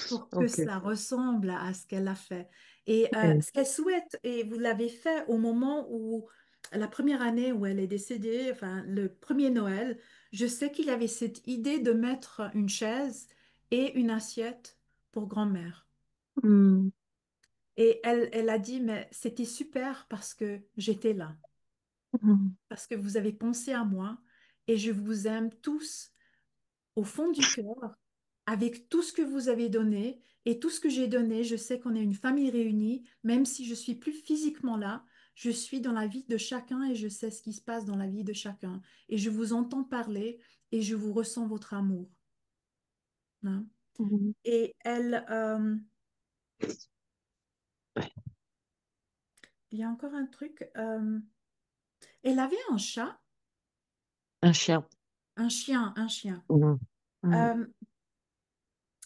pour que Ok. ça ressemble à ce qu'elle a fait? Et Oui. ce qu'elle souhaite, et vous l'avez fait au moment où, la première année où elle est décédée, enfin, le premier Noël, je sais qu'il y avait cette idée de mettre une chaise et une assiette pour grand-mère. Mm, Et elle a dit, mais c'était super parce que j'étais là, mhm, parce que vous avez pensé à moi et je vous aime tous au fond du cœur, avec tout ce que vous avez donné et tout ce que j'ai donné, je sais qu'on est une famille réunie, même si je suis plus physiquement là, je suis dans la vie de chacun et je sais ce qui se passe dans la vie de chacun. Et je vous entends parler et je vous ressens votre amour, hein. Mhm. Et il y a encore un truc, elle avait un chat, Un chien. un chien. Mhm. Mhm. Euh,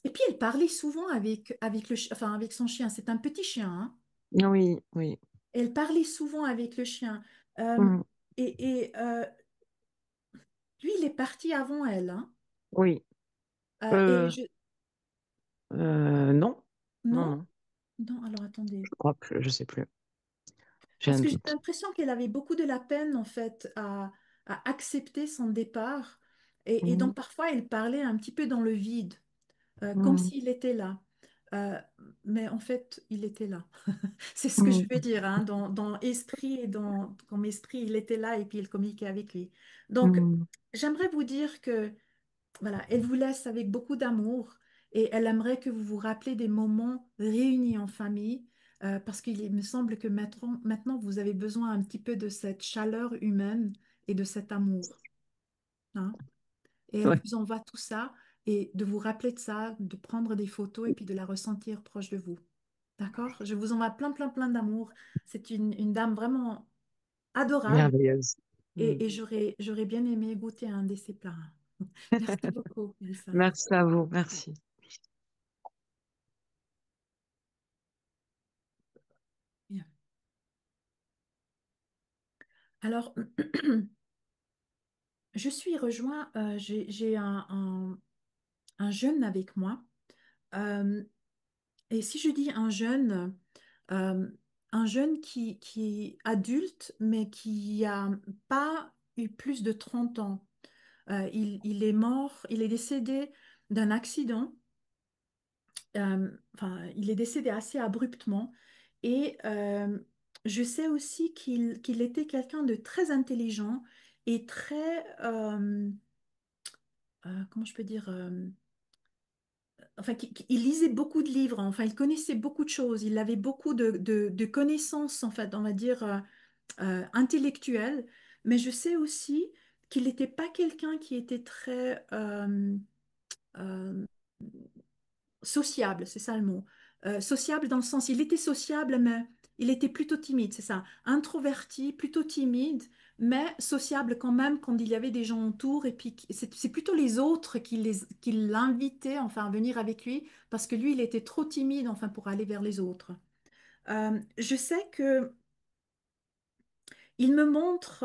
et puis elle parlait souvent enfin, avec son chien. C'est un petit chien, hein. Oui, oui. Elle parlait souvent avec le chien. Euh, Mhm. et lui, il est parti avant elle, hein. Oui. Et Euh, non, non, non, non. non, alors attendez. Je crois que je sais plus. J'ai Parce un que j'ai doute. l'impression qu'elle avait beaucoup de la peine, en fait, à accepter son départ. Et Mhm. donc, parfois, elle parlait un petit peu dans le vide, comme Mhm. s'il était là. Euh, mais en fait, il était là. C'est ce que je veux Mhm. dire, hein, dans esprit et comme esprit, il était là et puis il communiquait avec lui. Donc, Mhm. j'aimerais vous dire que voilà, elle vous laisse avec beaucoup d'amour et elle aimerait que vous vous rappelez des moments réunis en famille parce qu'il me semble que maintenant, vous avez besoin un petit peu de cette chaleur humaine et de cet amour, hein. Et elle Ouais. vous envoie tout ça et de vous rappeler de ça, de prendre des photos et puis de la ressentir proche de vous. D'accord? Je vous envoie plein, plein, plein d'amour. C'est une dame vraiment adorable Merveilleuse. Mhm. et j'aurais bien aimé goûter un de ses plats. Merci beaucoup, Elsa. Merci à vous. Merci. Bien. Alors, je suis rejoint, j'ai un jeune avec moi. Euh, et si je dis euh, un jeune qui est adulte, mais qui a pas eu plus de 30 ans. Il est mort, il est décédé d'un accident. Enfin, il est décédé assez abruptement. Et je sais aussi qu'il était quelqu'un de très intelligent et très, comment je peux dire, enfin, il lisait beaucoup de livres, enfin, il connaissait beaucoup de choses, il avait beaucoup de connaissances, en fait, on va dire, intellectuelles. Mais je sais aussi qu'il n'était pas quelqu'un qui était très euh, sociable, c'est ça le mot. Sociable dans le sens, il était sociable, mais il était plutôt timide, c'est ça. Introverti, plutôt timide, mais sociable quand même quand il y avait des gens autour. Et puis, c'est plutôt les autres qui l'invitaient, enfin, à venir avec lui, parce que lui, il était trop timide, enfin, pour aller vers les autres. Je sais que il me montre,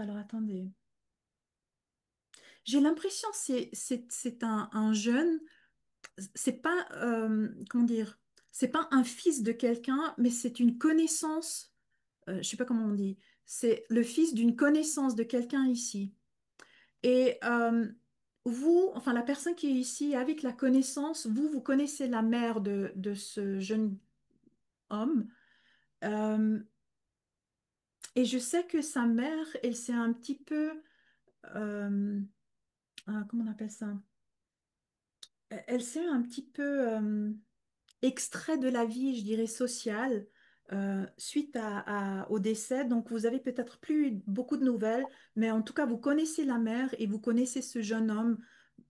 alors attendez, j'ai l'impression que c'est un jeune. C'est pas, comment dire, c'est pas un fils de quelqu'un, mais c'est une connaissance, je sais pas comment on dit, c'est le fils d'une connaissance de quelqu'un ici. Et vous, enfin la personne qui est ici, avec la connaissance, vous connaissez la mère de ce jeune homme. Euh, et je sais que sa mère, elle s'est un petit peu, euh, comment on appelle ça? Elle s'est un petit peu extrait de la vie, je dirais, sociale suite au décès. Donc, vous avez peut-être plus beaucoup de nouvelles, mais en tout cas, vous connaissez la mère et vous connaissez ce jeune homme,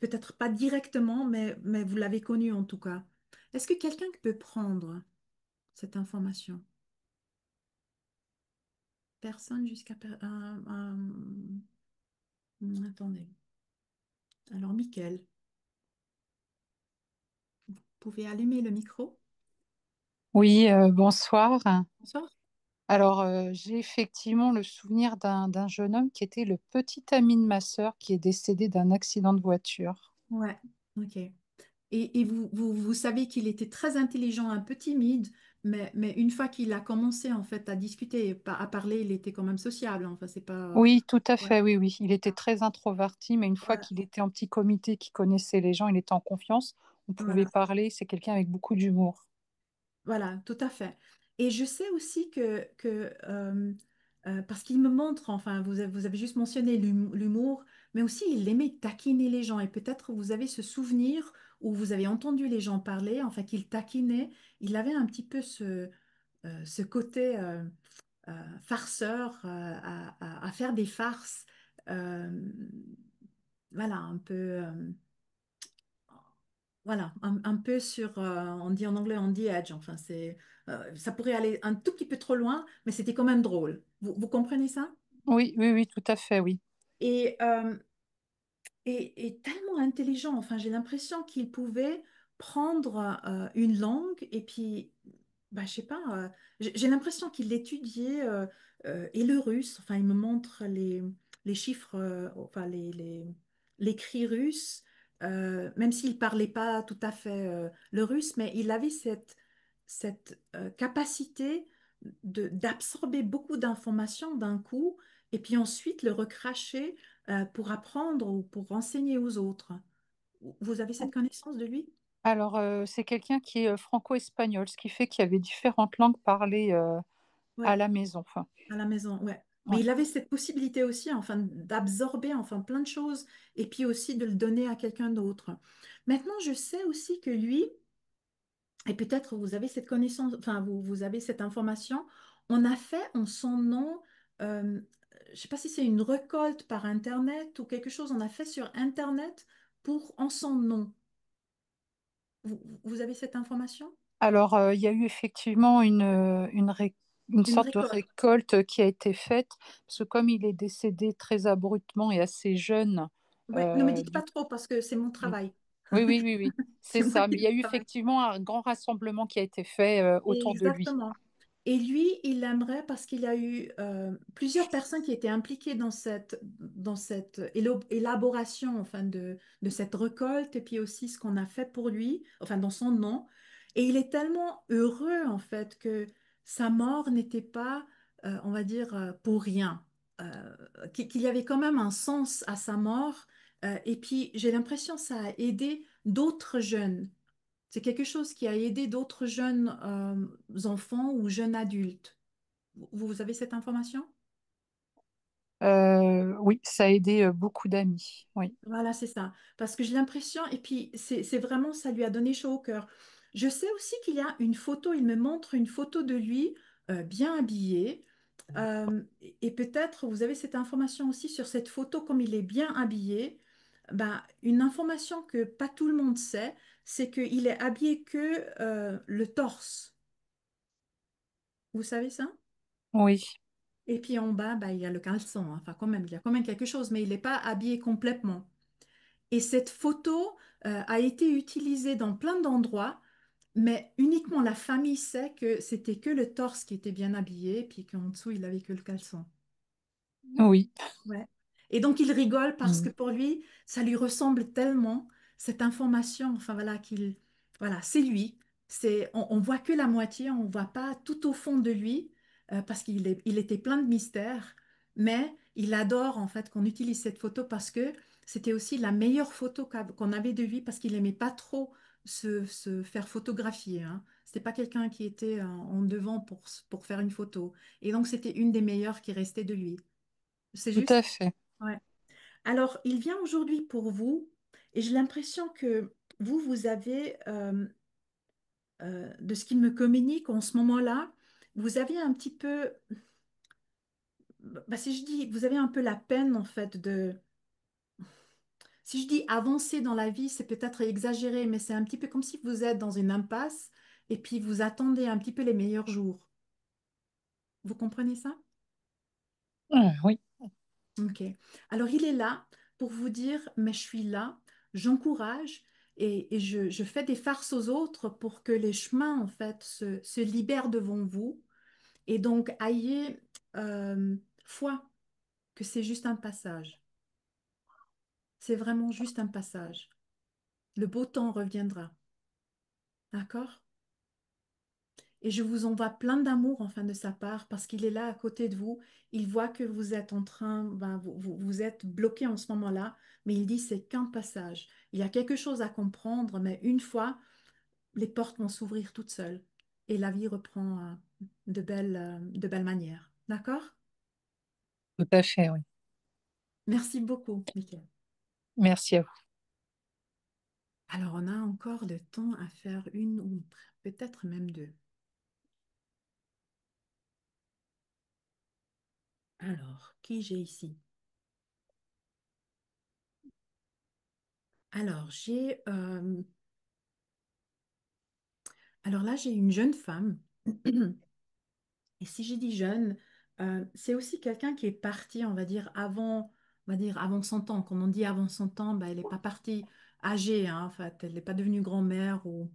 peut-être pas directement, mais vous l'avez connu en tout cas. Est-ce que quelqu'un peut prendre cette information? Personne jusqu'à... attendez. Alors, Mickaël, vous pouvez allumer le micro? Oui, bonsoir. Bonsoir. Alors, j'ai effectivement le souvenir d'un jeune homme qui était le petit ami de ma sœur qui est décédé d'un accident de voiture. Ouais, ok. Et vous savez qu'il était très intelligent, un peu timide, mais une fois qu'il a commencé en fait à discuter, à parler, il était quand même sociable. Enfin, c'est pas. Oui, tout à Ouais, fait, oui, oui. Il était très introverti, mais une fois voilà, qu'il était en petit comité, qu'il connaissait les gens, il était en confiance. On pouvait voilà, parler. C'est quelqu'un avec beaucoup d'humour. voilà, tout à fait. Et je sais aussi parce qu'il me montre, enfin, vous avez juste mentionné l'humour, mais aussi il aimait taquiner les gens. Et peut-être vous avez ce souvenir où vous avez entendu les gens parler, enfin, qu'il taquinait. Il avait un petit peu ce côté. Farceur, à faire des farces. euh, voilà, un peu. voilà, un peu sur, on dit en anglais on the edge, enfin, ça pourrait aller un tout petit peu trop loin, mais c'était quand même drôle. Vous comprenez ça? Oui, oui, oui, tout à fait, oui. Et, et tellement intelligent. Enfin, j'ai l'impression qu'il pouvait prendre une langue et puis, bah, je sais pas, j'ai l'impression qu'il étudiait et le russe. Enfin, il me montre les chiffres, enfin, l'écrit russe, même s'il parlait pas tout à fait le russe, mais il avait cette capacité d'absorber beaucoup d'informations d'un coup et puis ensuite le recracher pour apprendre ou pour enseigner aux autres. Vous avez cette connaissance de lui? Alors, c'est quelqu'un qui est franco-espagnol, ce qui fait qu'il y avait différentes langues parlées à Ouais, la maison. Enfin, à la maison, ouais. Mais ouais. il avait cette possibilité aussi, enfin, d'absorber, enfin, plein de choses et puis aussi de le donner à quelqu'un d'autre. Maintenant, je sais aussi que lui, et peut-être vous avez cette connaissance, enfin, vous avez cette information, on a fait en son nom, je ne sais pas si c'est une récolte par Internet ou quelque chose, on a fait sur Internet pour en son nom. Vous avez cette information? Alors, il y a eu effectivement une Une sorte de récolte. récolte qui a été faite, parce que comme il est décédé très abruptement et assez jeune, Ouais, ne me dites pas du... trop parce que c'est mon Mm. travail. Oui, oui, oui, oui, c'est C'est moi ça. qui Mais il y a eu travaille. effectivement un grand rassemblement qui a été fait autour de lui. Exactement. Et lui, il aimerait parce qu'il y a eu plusieurs personnes qui étaient impliquées dans cette élaboration enfin, de cette récolte et puis aussi ce qu'on a fait pour lui, enfin dans son nom. Et il est tellement heureux en fait que sa mort n'était pas, on va dire, pour rien. Qu'il y avait quand même un sens à sa mort. Et puis j'ai l'impression que ça a aidé d'autres jeunes. C'est quelque chose qui a aidé d'autres jeunes enfants ou jeunes adultes. Vous avez cette information? Oui, ça a aidé beaucoup d'amis. Oui, Voilà, c'est ça. Parce que j'ai l'impression, et puis c'est vraiment, ça lui a donné chaud au cœur. Je sais aussi qu'il y a une photo, il me montre une photo de lui bien habillé. Et peut-être vous avez cette information aussi sur cette photo, comme il est bien habillé. Ben, une information que pas tout le monde sait, c'est qu'il est habillé que le torse. Vous savez ça? oui, Et puis en bas, bah, il y a le caleçon, hein. Enfin, quand même, il y a quand même quelque chose, mais il n'est pas habillé complètement. Et cette photo a été utilisée dans plein d'endroits, mais uniquement la famille sait que c'était que le torse qui était bien habillé, puis qu'en dessous, il avait que le caleçon. oui. Ouais. Et donc il rigole parce que Mm. pour lui, ça lui ressemble tellement, cette information, enfin voilà, voilà, c'est lui. On voit que la moitié, on voit pas tout au fond de lui, parce il était plein de mystères, mais il adore en fait qu'on utilise cette photo parce que c'était aussi la meilleure photo qu'on avait de lui parce qu'il aimait pas trop se faire photographier, hein. C'était pas quelqu'un qui était en devant pour faire une photo. Et donc c'était une des meilleures qui restait de lui. C'est Tout à juste? fait. Ouais. Alors, il vient aujourd'hui pour vous et j'ai l'impression que vous avez, de ce qu'il me communique en ce moment-là, vous avez un petit peu, bah, si je dis, vous avez un peu la peine en fait si je dis avancer dans la vie, c'est peut-être exagéré, mais c'est un petit peu comme si vous êtes dans une impasse et puis vous attendez un petit peu les meilleurs jours. Vous comprenez ça? Oui, Ok. Alors, il est là pour vous dire, mais je suis là, j'encourage et je fais des farces aux autres pour que les chemins, en fait, se libèrent devant vous. Et donc, ayez foi que c'est juste un passage. C'est vraiment juste un passage. Le beau temps reviendra. D'accord? Et je vous envoie plein d'amour enfin de sa part parce qu'il est là à côté de vous. Il voit que vous êtes en train, ben, vous êtes bloqué en ce moment-là, mais il dit c'est qu'un passage. Il y a quelque chose à comprendre, mais une fois, les portes vont s'ouvrir toutes seules et la vie reprend de belles manières. D'accord? tout à fait, oui. Merci beaucoup, Michael. Merci à vous. Alors, on a encore le temps à faire une ou peut-être même deux. Alors, qui j'ai ici? Alors, j'ai Alors là, j'ai une jeune femme. Et si j'ai dit jeune, c'est aussi quelqu'un qui est parti, on va dire avant 100 ans. Quand on dit avant 100 ans, bah, elle n'est pas partie âgée, hein, en fait. Elle n'est pas devenue grand-mère ou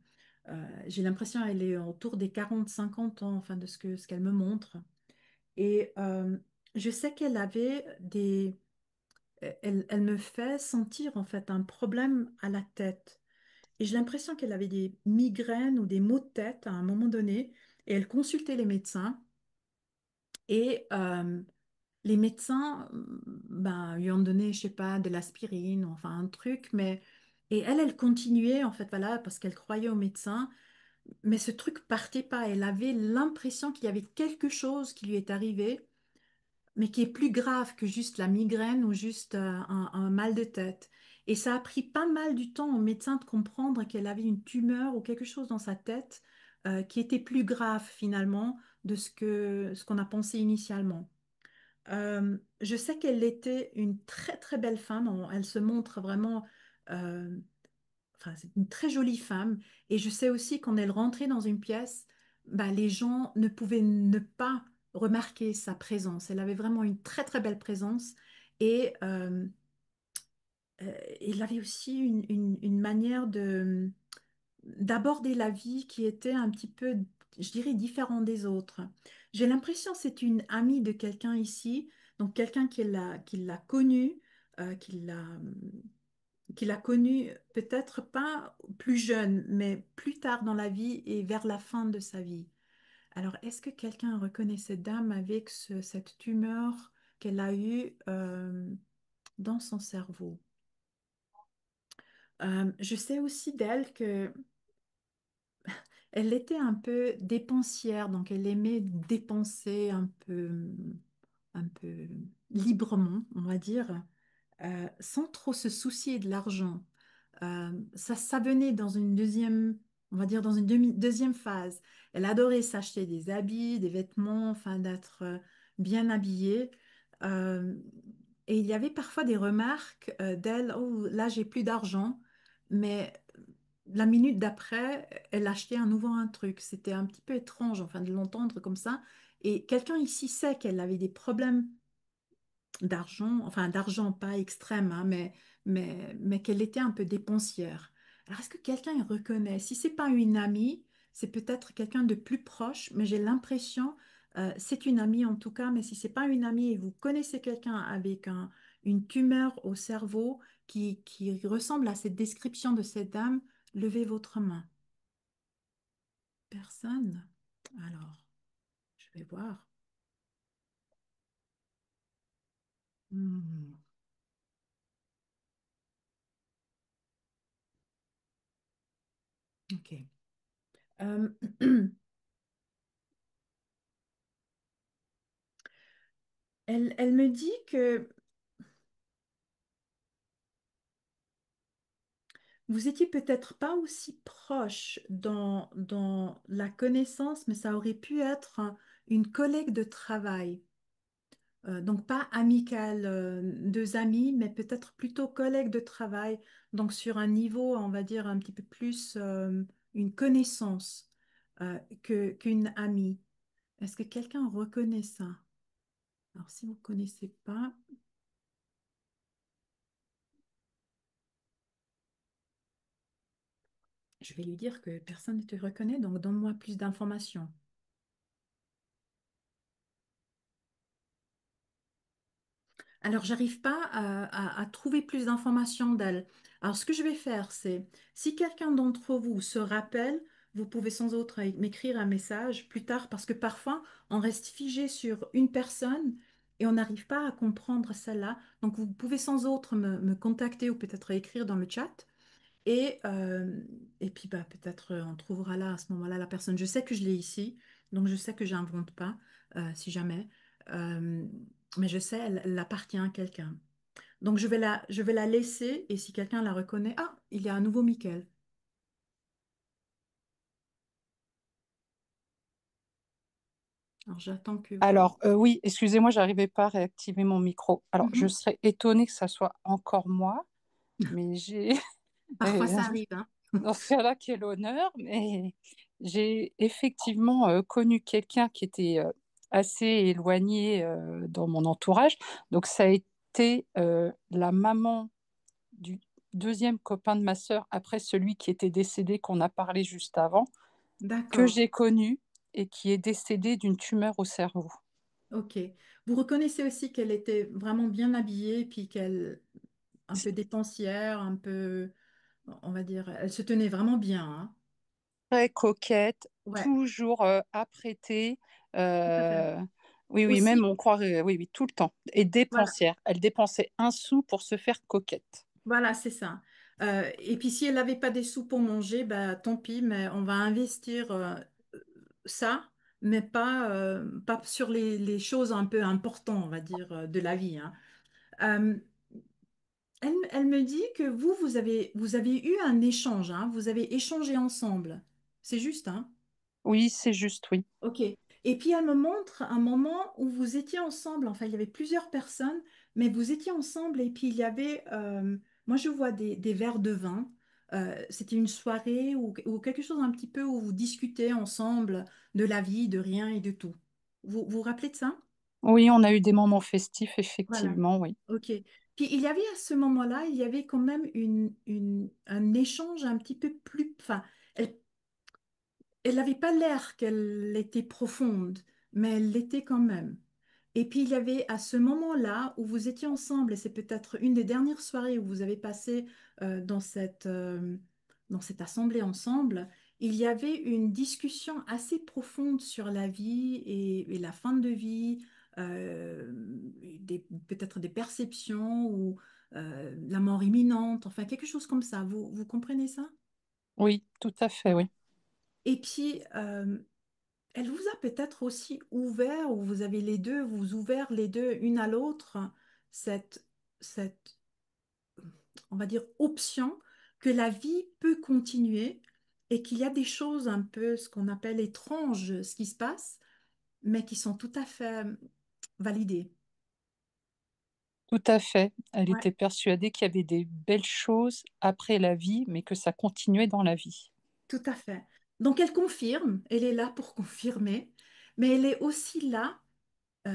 j'ai l'impression qu'elle est autour des 40 50 ans, enfin, de ce qu'elle me montre. Et je sais qu'elle avait des... elle me fait sentir, en fait, un problème à la tête. Et j'ai l'impression qu'elle avait des migraines ou des maux de tête à un moment donné. Et elle consultait les médecins. Et les médecins ben, lui ont donné, je sais pas, de l'aspirine, enfin un truc, mais... Et elle continuait, en fait, voilà, parce qu'elle croyait aux médecins, mais ce truc partait pas. Elle avait l'impression qu'il y avait quelque chose qui lui est arrivé, mais qui est plus grave que juste la migraine ou juste un mal de tête. Et ça a pris pas mal du temps au médecin de comprendre qu'elle avait une tumeur ou quelque chose dans sa tête qui était plus grave finalement de ce qu'on a pensé initialement. Je sais qu'elle était une très très belle femme. Elle se montre vraiment, euh, enfin, c'est une très jolie femme. Et je sais aussi quand elle rentrait dans une pièce, bah, les gens ne pouvaient ne pas remarquer sa présence. Elle avait vraiment une très très belle présence. Et elle avait aussi une manière de d'aborder la vie qui était un petit peu, je dirais, différent des autres. J'ai l'impression que c'est une amie de quelqu'un ici, donc quelqu'un qui l'a connue, euh, qui l'a, qui l'a connue peut-être pas plus jeune, mais plus tard dans la vie et vers la fin de sa vie. Alors, est-ce que quelqu'un reconnaît cette dame avec cette tumeur qu'elle a eue dans son cerveau? Je sais aussi d'elle que elle était un peu dépensière, donc elle aimait dépenser un peu librement, on va dire, sans trop se soucier de l'argent. Ça venait dans une deuxième, on va dire dans une deuxième phase. Elle adorait s'acheter des habits, des vêtements, enfin d'être bien habillée. Euh, et il y avait parfois des remarques d'elle, oh là j'ai plus d'argent, mais la minute d'après, elle achetait à nouveau un truc. C'était un petit peu étrange, enfin, de l'entendre comme ça. Et quelqu'un ici sait qu'elle avait des problèmes d'argent, enfin d'argent pas extrême, hein, mais qu'elle était un peu dépensière. Alors, est-ce que quelqu'un y reconnaît? Si c'est pas une amie, c'est peut-être quelqu'un de plus proche, mais j'ai l'impression, c'est une amie en tout cas, mais si c'est pas une amie et vous connaissez quelqu'un avec une tumeur au cerveau qui ressemble à cette description de cette dame, levez votre main. Personne? Alors, je vais voir. Hmm, ok. Euh, elle me dit que vous étiez peut-être pas aussi proche dans la connaissance, mais ça aurait pu être une collègue de travail. Donc pas amicale, deux amis, mais peut-être plutôt collègue de travail. Donc sur un niveau, on va dire, un petit peu plus une connaissance qu'une amie. Est-ce que quelqu'un reconnaît ça? Alors si vous ne connaissez pas, je vais lui dire que personne ne te reconnaît, donc donne-moi plus d'informations. Alors, j'arrive pas à trouver plus d'informations d'elle. Alors, ce que je vais faire, c'est, si quelqu'un d'entre vous se rappelle, vous pouvez sans autre m'écrire un message plus tard, parce que parfois, on reste figé sur une personne et on n'arrive pas à comprendre celle-là. Donc, vous pouvez sans autre me contacter ou peut-être écrire dans le chat. Et, euh, et puis, bah, peut-être on trouvera là, à ce moment-là, la personne. Je sais que je l'ai ici, donc je sais que j'invente pas, si jamais. Euh, mais je sais, elle appartient à quelqu'un. Donc, je vais la laisser, et si quelqu'un la reconnaît, ah, il y a un nouveau Michael. Alors, j'attends que vous... Alors, oui, excusez-moi, j'arrivais pas à réactiver mon micro. Alors, je Mhm. serais étonnée que ça soit encore moi, mais j'ai... Parfois, euh, ça arrive, hein. dans ce cas-là, quel honneur, mais J'ai effectivement connu quelqu'un qui était assez éloigné dans mon entourage. Donc, ça a été la maman du deuxième copain de ma sœur, après celui qui était décédé, qu'on a parlé juste avant, que D'accord. j'ai connu et qui est décédé d'une tumeur au cerveau. Ok. Vous reconnaissez aussi qu'elle était vraiment bien habillée, puis qu'elle, un peu dépensière, un peu, on va dire, elle se tenait vraiment bien, hein. Très coquette, Ouais, toujours apprêtée. tout à fait. euh, oui, oui, même Aussi, on croirait, oui, oui, tout le temps. Et voilà, dépensière. Elle dépensait un sou pour se faire coquette. voilà, c'est ça. Et puis si elle n'avait pas des sous pour manger, bah tant pis, mais on va investir ça, mais pas sur les choses un peu importantes, on va dire, de la vie, hein. Euh, elle me dit que vous avez eu un échange, hein, vous avez échangé ensemble. C'est juste, hein? Oui, c'est juste, oui. Ok. Et puis elle me montre un moment où vous étiez ensemble. Enfin, il y avait plusieurs personnes, mais vous étiez ensemble. Et puis il y avait, moi je vois des verres de vin. C'était une soirée ou quelque chose un petit peu où vous discutez ensemble de la vie, de rien et de tout. Vous vous rappelez de ça? Oui, on a eu des moments festifs, Voilà. effectivement, oui. Ok. Puis il y avait à ce moment-là, il y avait quand même un échange un petit peu plus. Enfin, elle elle n'avait pas l'air qu'elle était profonde, mais elle l'était quand même. Et puis il y avait à ce moment-là où vous étiez ensemble, et c'est peut-être une des dernières soirées où vous avez passé dans cette assemblée ensemble, il y avait une discussion assez profonde sur la vie et la fin de vie, peut-être des perceptions ou la mort imminente, enfin quelque chose comme ça. Vous comprenez ça? Oui, tout à fait, oui. Et puis, elle vous a peut-être aussi ouvert, ou vous avez les deux, vous ouvert les deux une à l'autre, cette, on va dire, option que la vie peut continuer et qu'il y a des choses un peu, ce qu'on appelle étranges, ce qui se passe, mais qui sont tout à fait validées. Tout à fait. Elle Ouais, était persuadée qu'il y avait des belles choses après la vie, mais que ça continuait dans la vie. tout à fait. Donc elle confirme, elle est là pour confirmer, mais elle est aussi là.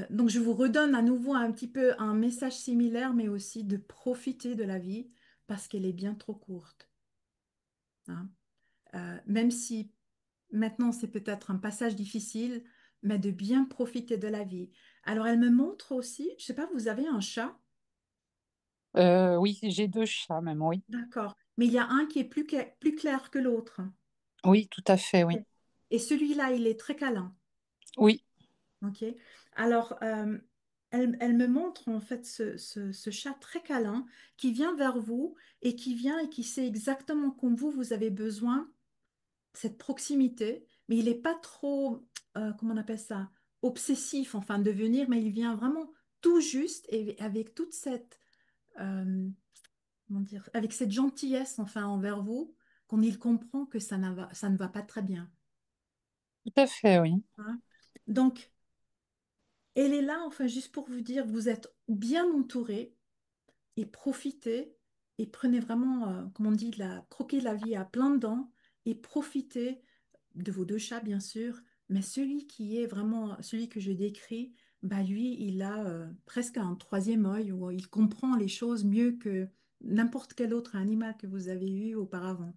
Donc, je vous redonne à nouveau un petit peu un message similaire, mais aussi de profiter de la vie parce qu'elle est bien trop courte, hein. Même si maintenant c'est peut-être un passage difficile, mais de bien profiter de la vie. Alors, elle me montre aussi, je sais pas, vous avez un chat? Oui, j'ai deux chats même, oui. D'accord. Mais il y a un qui est plus clair que l'autre. Oui, tout à fait, oui. Ok. Et celui-là, il est très câlin. Oui, Ok. Alors, elle me montre en fait ce chat très câlin qui vient vers vous et qui vient et qui sait exactement comme vous avez besoin cette proximité, mais il n'est pas trop, comment on appelle ça, obsessif, enfin, de venir, mais il vient vraiment tout juste et avec toute cette, euh, comment dire, avec cette gentillesse, enfin, envers vous, qu'on il comprend que ça ne va pas très bien, tout à fait, oui. hein. Donc, elle est là, enfin, juste pour vous dire, vous êtes bien entouré et profitez et prenez vraiment, comme on dit, croquez la vie à plein dents et profitez de vos deux chats, bien sûr, mais celui qui est vraiment celui que je décris, bah lui, il a presque un troisième œil où il comprend les choses mieux que n'importe quel autre animal que vous avez eu auparavant.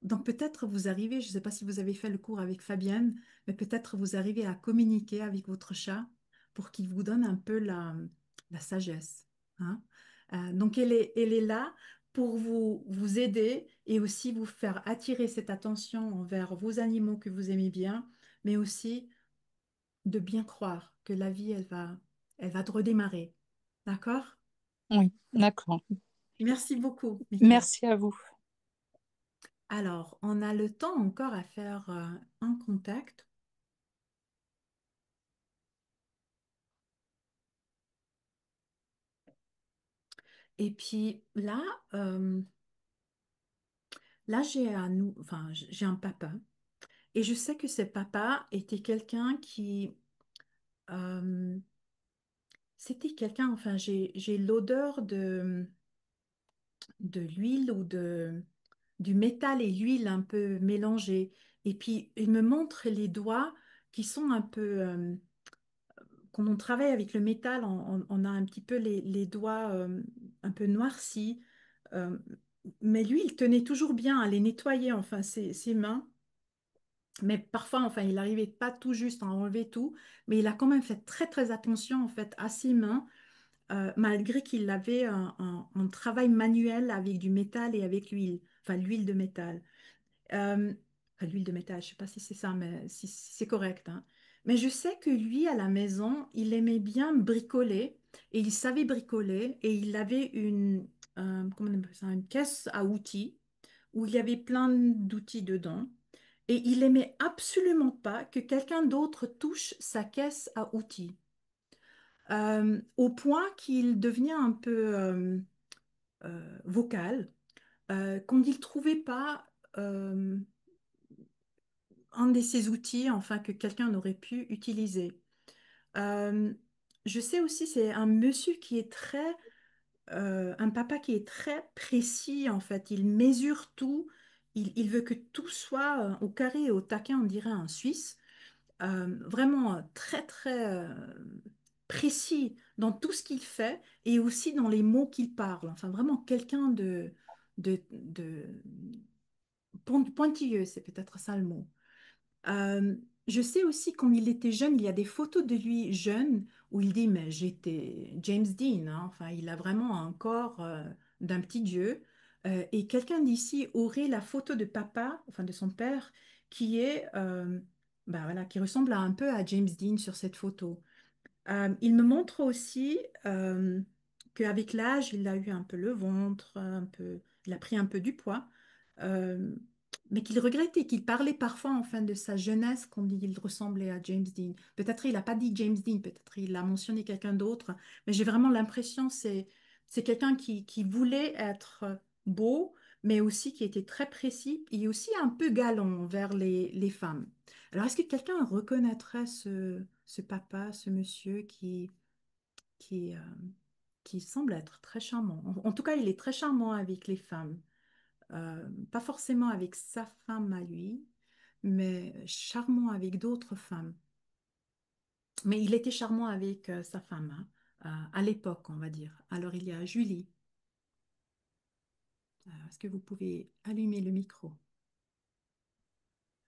Donc peut-être vous arrivez, je ne sais pas si vous avez fait le cours avec Fabienne, mais peut-être vous arrivez à communiquer avec votre chat pour qu'il vous donne un peu la sagesse, hein. Donc elle est là pour vous aider et aussi vous faire attirer cette attention envers vos animaux que vous aimez bien, mais aussi de bien croire que la vie, elle va te redémarrer. D'accord? Oui, d'accord. Merci beaucoup, Michael. Merci à vous. Alors, on a le temps encore à faire un contact. Et puis euh, là j'ai un papa. Et je sais que ce papa était quelqu'un euh, c'était quelqu'un, enfin, j'ai l'odeur de l'huile ou du métal et l'huile un peu mélangée. Et puis, il me montre les doigts qui sont un peu, quand on travaille avec le métal, on a un petit peu les doigts un peu noircis. Euh, mais lui, il tenait toujours bien à les nettoyer, enfin, ses mains. Mais parfois, enfin, il n'arrivait pas tout juste à enlever tout. Mais il a quand même fait très, très attention, en fait, à ses mains, malgré qu'il avait un travail manuel avec du métal et avec l'huile, enfin, l'huile de métal. Euh, enfin, l'huile de métal, je ne sais pas si c'est ça, mais si c'est correct, hein. Mais je sais que lui, à la maison, il aimait bien bricoler et il savait bricoler et il avait comment on appelle ça, une caisse à outils où il y avait plein d'outils dedans. Et il aimait absolument pas que quelqu'un d'autre touche sa caisse à outils. Au point qu'il devenait un peu vocal quand il ne trouvait pas euh, un de ces outils, enfin, que quelqu'un aurait pu utiliser. Euh, je sais aussi, c'est un monsieur qui est un papa qui est très précis, en fait. Il mesure tout. Il veut que tout soit au carré et au taquet, on dirait un Suisse. Vraiment très, très précis dans tout ce qu'il fait et aussi dans les mots qu'il parle. Enfin, vraiment quelqu'un de pointilleux, c'est peut-être ça le mot. Euh, je sais aussi quand il était jeune, il y a des photos de lui jeune où il dit, mais j'étais James Dean, hein. Enfin, il a vraiment un corps d'un petit dieu. Et quelqu'un d'ici aurait la photo de papa, enfin de son père, qui est, bah voilà, qui ressemble un peu à James Dean sur cette photo. Il me montre aussi qu'avec l'âge, il a eu un peu le ventre, un peu, il a pris un peu du poids, euh, mais qu'il regrettait, qu'il parlait parfois enfin de sa jeunesse quand il ressemblait à James Dean. Peut-être il n'a pas dit James Dean, peut-être il a mentionné quelqu'un d'autre, mais j'ai vraiment l'impression c'est quelqu'un qui voulait être beau, mais aussi qui était très précis et aussi un peu galant envers les femmes. Alors, est-ce que quelqu'un reconnaîtrait ce papa, ce monsieur qui, euh, qui semble être très charmant? En tout cas, il est très charmant avec les femmes. Pas forcément avec sa femme à lui, mais charmant avec d'autres femmes. Mais il était charmant avec sa femme, hein, à l'époque, on va dire. Alors, il y a Julie. Est-ce que vous pouvez allumer le micro?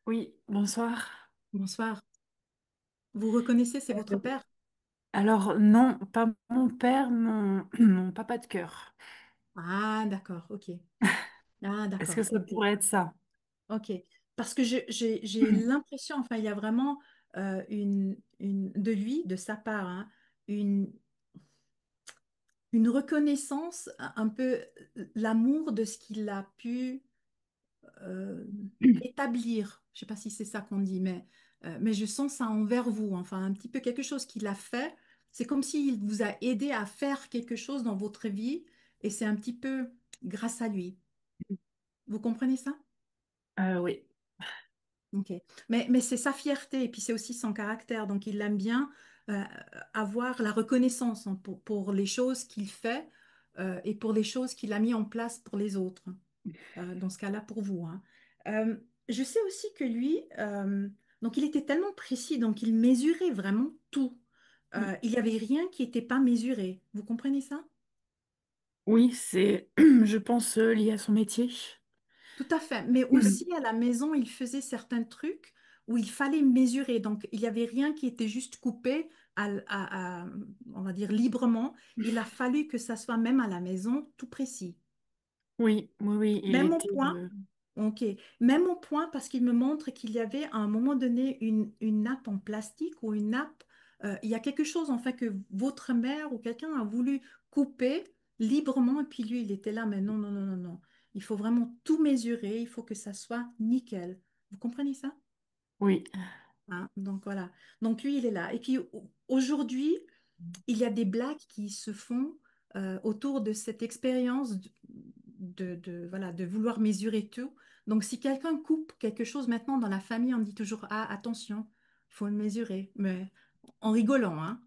Oui, bonsoir. Bonsoir. Vous reconnaissez, c'est votre Euh, père? Alors, non, pas mon père, mon papa de cœur. Ah, d'accord, ok. Ah, Est-ce d'accord, que ça ok. pourrait être ça? Ok, parce que j'ai l'impression, enfin, il y a vraiment de lui, de sa part, hein, une, une reconnaissance, un peu l'amour de ce qu'il a pu euh, établir. Je ne sais pas si c'est ça qu'on dit, mais je sens ça envers vous, enfin, un petit peu quelque chose qu'il a fait. C'est comme s'il vous a aidé à faire quelque chose dans votre vie, et c'est un petit peu grâce à lui. Vous comprenez ça? Oui, Ok. Mais c'est sa fierté et puis c'est aussi son caractère. Donc il aime bien euh, avoir la reconnaissance, hein, pour les choses qu'il fait et pour les choses qu'il a mis en place pour les autres. Dans ce cas-là, pour vous, hein. Je sais aussi que lui, donc il était tellement précis, donc il mesurait vraiment tout. oui, Il n'y avait rien qui n'était pas mesuré. Vous comprenez ça? oui, c'est, je pense, lié à son métier. Tout à fait. Mais aussi à la maison, il faisait certains trucs où il fallait mesurer. Donc, il n'y avait rien qui était juste coupé on va dire, librement. Il a fallu que ça soit même à la maison tout précis. Oui, oui, oui, il Même au était. point, ok, même au point parce qu'il me montre qu'il y avait à un moment donné une nappe en plastique ou une nappe, il y a quelque chose en fait que votre mère ou quelqu'un a voulu couper librement et puis lui il était là, mais non, non, non, non, non. Il faut vraiment tout mesurer, il faut que ça soit nickel. Vous comprenez ça? Oui, Hein, donc voilà. Donc lui il est là. Et puis aujourd'hui, il y a des blagues qui se font autour de cette expérience voilà, de vouloir mesurer tout. Donc, si quelqu'un coupe quelque chose maintenant dans la famille, on dit toujours, ah, attention, il faut le mesurer. Mais en rigolant, hein.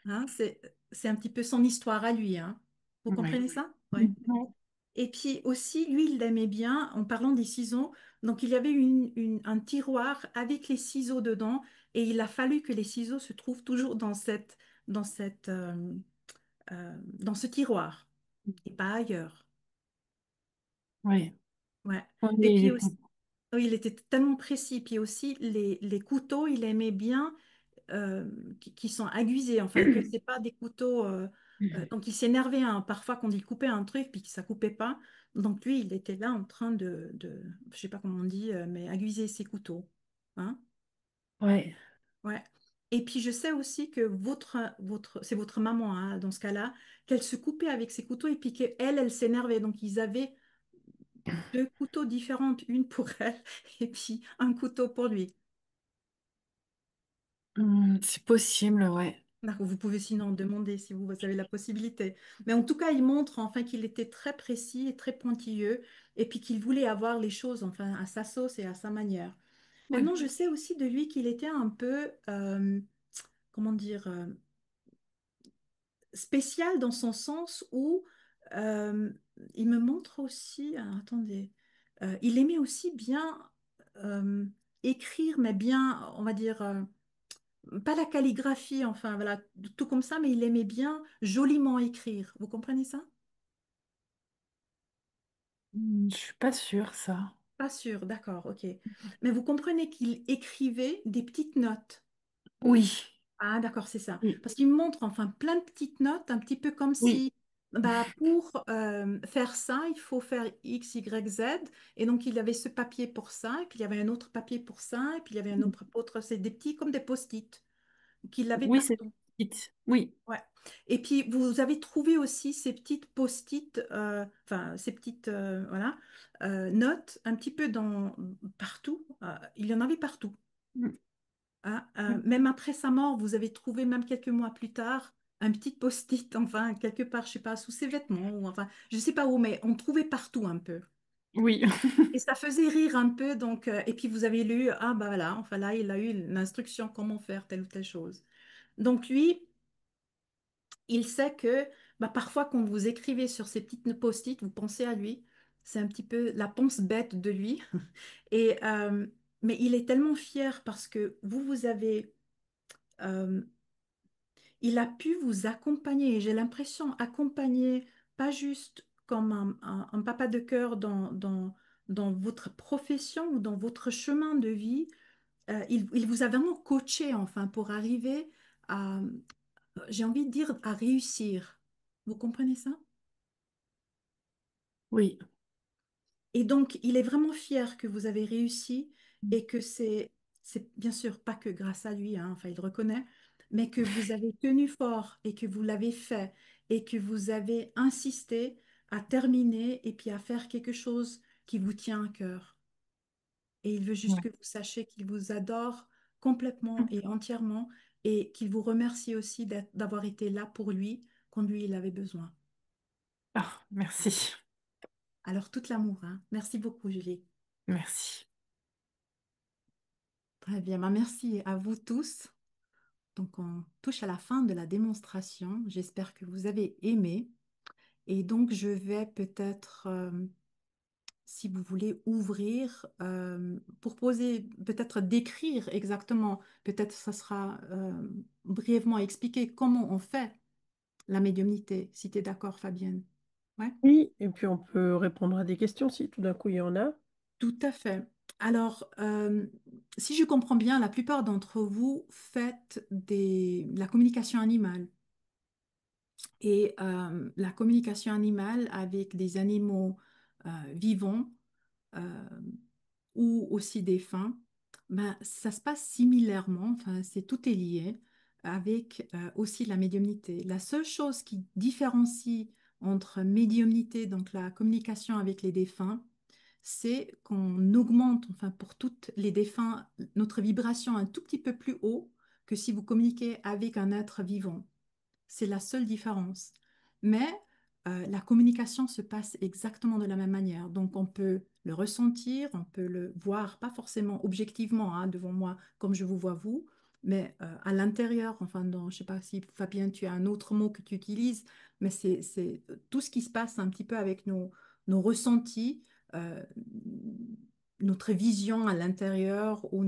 Hein, c'est un petit peu son histoire à lui, hein. Vous oui. comprenez ça? Ouais. Et puis aussi, lui, il aimait bien, en parlant des ciseaux, Donc, il y avait un tiroir avec les ciseaux dedans et il a fallu que les ciseaux se trouvent toujours dans dans ce tiroir et pas ailleurs. Oui. Ouais. Oui, Et il puis était- aussi, oui, il était tellement précis. Puis aussi, les couteaux, il aimait bien euh, qui sont aiguisés, enfin, que c'est pas des couteaux. Donc, il s'énervait hein, parfois quand il coupait un truc puis que ça coupait pas. Donc, lui, il était là en train je sais pas comment on dit, mais aiguiser ses couteaux. Hein? Ouais. Ouais. Et puis, je sais aussi que c'est votre maman, hein, dans ce cas-là, qu'elle se coupait avec ses couteaux et puis qu'elle, elle s'énervait. Donc, ils avaient deux couteaux différents, une pour elle et puis un couteau pour lui. C'est possible, ouais. D'accord, vous pouvez sinon demander si vous avez la possibilité. Mais en tout cas, il montre enfin qu'il était très précis et très pointilleux et puis qu'il voulait avoir les choses enfin à sa sauce et à sa manière. Ouais. Maintenant, je sais aussi de lui qu'il était un peu, comment dire, spécial dans son sens où euh, il me montre aussi, ah, attendez, il aimait aussi bien euh, écrire, mais bien, on va dire, pas la calligraphie, enfin voilà, tout comme ça, mais il aimait bien joliment écrire. Vous comprenez ça? Je suis pas sûre, ça. Pas sûr, d'accord, ok. Mais vous comprenez qu'il écrivait des petites notes. Oui. Ah, d'accord, c'est ça. Oui. Parce qu'il me montre enfin plein de petites notes, un petit peu comme Oui. si bah, pour faire ça, il faut faire X, Y, Z. Et donc, il y avait ce papier pour ça, et puis il y avait un autre papier pour ça, et puis il y avait un autre c'est des petits comme des post-it qu'il avait Oui, c'est partout. petite. Oui. Ouais. Et puis, vous avez trouvé aussi ces petites post-it, enfin, ces petites voilà, notes un petit peu partout. Il y en avait partout. Mm. Hein. Même après sa mort, vous avez trouvé, même quelques mois plus tard, un petit post-it, enfin, quelque part, je sais pas, sous ses vêtements, ou enfin, je sais pas où, mais on trouvait partout un peu. Oui. Et ça faisait rire un peu, donc, et puis vous avez lu, ah bah voilà, enfin là, il a eu l'instruction comment faire telle ou telle chose. Donc lui, il sait que bah, parfois, quand vous écrivez sur ces petites post-it, vous pensez à lui. C'est un petit peu la ponce bête de lui. Et, mais il est tellement fier parce que vous avez euh, il a pu vous accompagner, et j'ai l'impression accompagner, pas juste comme un papa de cœur dans votre profession ou dans votre chemin de vie. Il vous a vraiment coaché, enfin, pour arriver à, j'ai envie de dire, à réussir. Vous comprenez ça? Oui. Et donc, il est vraiment fier que vous avez réussi et que c'est bien sûr pas que grâce à lui, hein, enfin, il reconnaît, mais que vous avez tenu fort et que vous l'avez fait et que vous avez insisté à terminer et puis à faire quelque chose qui vous tient à cœur. Et il veut juste Ouais. que vous sachiez qu'il vous adore complètement et entièrement et qu'il vous remercie aussi d'avoir été là pour lui quand lui, il avait besoin. Ah, merci. Alors, tout l'amour, hein. Merci beaucoup, Julie. Merci. Très bien, bah, merci à vous tous. Donc, on touche à la fin de la démonstration. J'espère que vous avez aimé. Et donc, je vais peut-être, si vous voulez, ouvrir pour poser, peut-être décrire exactement, peut-être ça sera brièvement expliqué comment on fait la médiumnité, si tu es d'accord, Fabienne. Ouais. Oui, et puis on peut répondre à des questions si tout d'un coup il y en a. Tout à fait. Alors, si je comprends bien, la plupart d'entre vous faites la communication animale. Et la communication animale avec des animaux vivants euh, ou aussi défunts, ben, ça se passe similairement, enfin, tout est lié avec aussi la médiumnité. La seule chose qui différencie entre médiumnité, donc la communication avec les défunts, c'est qu'on augmente, enfin pour toutes les défunts, notre vibration un tout petit peu plus haut que si vous communiquez avec un être vivant. C'est la seule différence. Mais la communication se passe exactement de la même manière. Donc, on peut le ressentir, on peut le voir, pas forcément objectivement hein, devant moi, comme je vous vois vous, mais à l'intérieur, enfin, je ne sais pas si Fabien, tu as un autre mot que tu utilises, mais tout ce qui se passe un petit peu avec nos ressentis, euh, notre vision à l'intérieur ou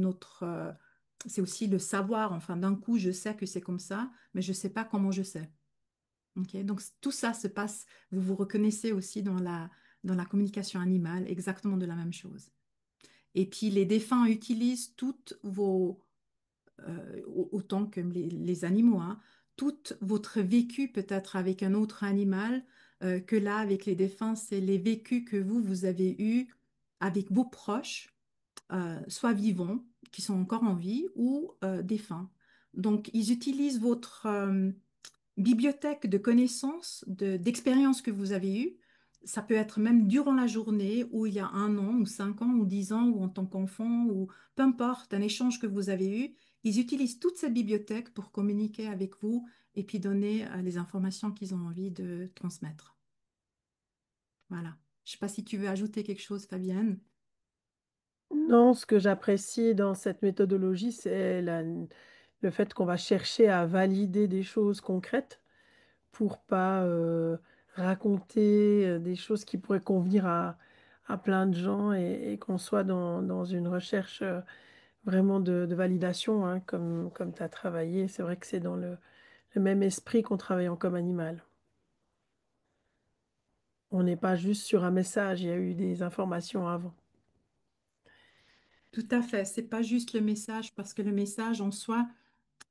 c'est aussi le savoir. Enfin, d'un coup, je sais que c'est comme ça, mais je ne sais pas comment je sais. Ok. Donc, tout ça se passe, vous vous reconnaissez aussi dans la communication animale, exactement de la même chose. Et puis, les défunts utilisent toutes autant que les animaux, hein, tout votre vécu peut-être avec un autre animal, que là, avec les défunts, c'est les vécus que vous avez eus avec vos proches, soit vivants, qui sont encore en vie, ou défunts. Donc, ils utilisent votre bibliothèque de connaissances, d'expériences que vous avez eues. Ça peut être même durant la journée, ou il y a 1 an, ou 5 ans, ou 10 ans, ou en tant qu'enfant, ou peu importe, un échange que vous avez eu. Ils utilisent toute cette bibliothèque pour communiquer avec vous et puis donner les informations qu'ils ont envie de transmettre. Voilà. Je ne sais pas si tu veux ajouter quelque chose, Fabienne. Non, ce que j'apprécie dans cette méthodologie, c'est le fait qu'on va chercher à valider des choses concrètes pour pas raconter des choses qui pourraient convenir à plein de gens et qu'on soit dans une recherche vraiment de validation, hein, comme tu as travaillé. C'est vrai que c'est dans le même esprit qu'en travaillant comme animal. On n'est pas juste sur un message, il y a eu des informations avant. Tout à fait. C'est pas juste le message, parce que le message en soi,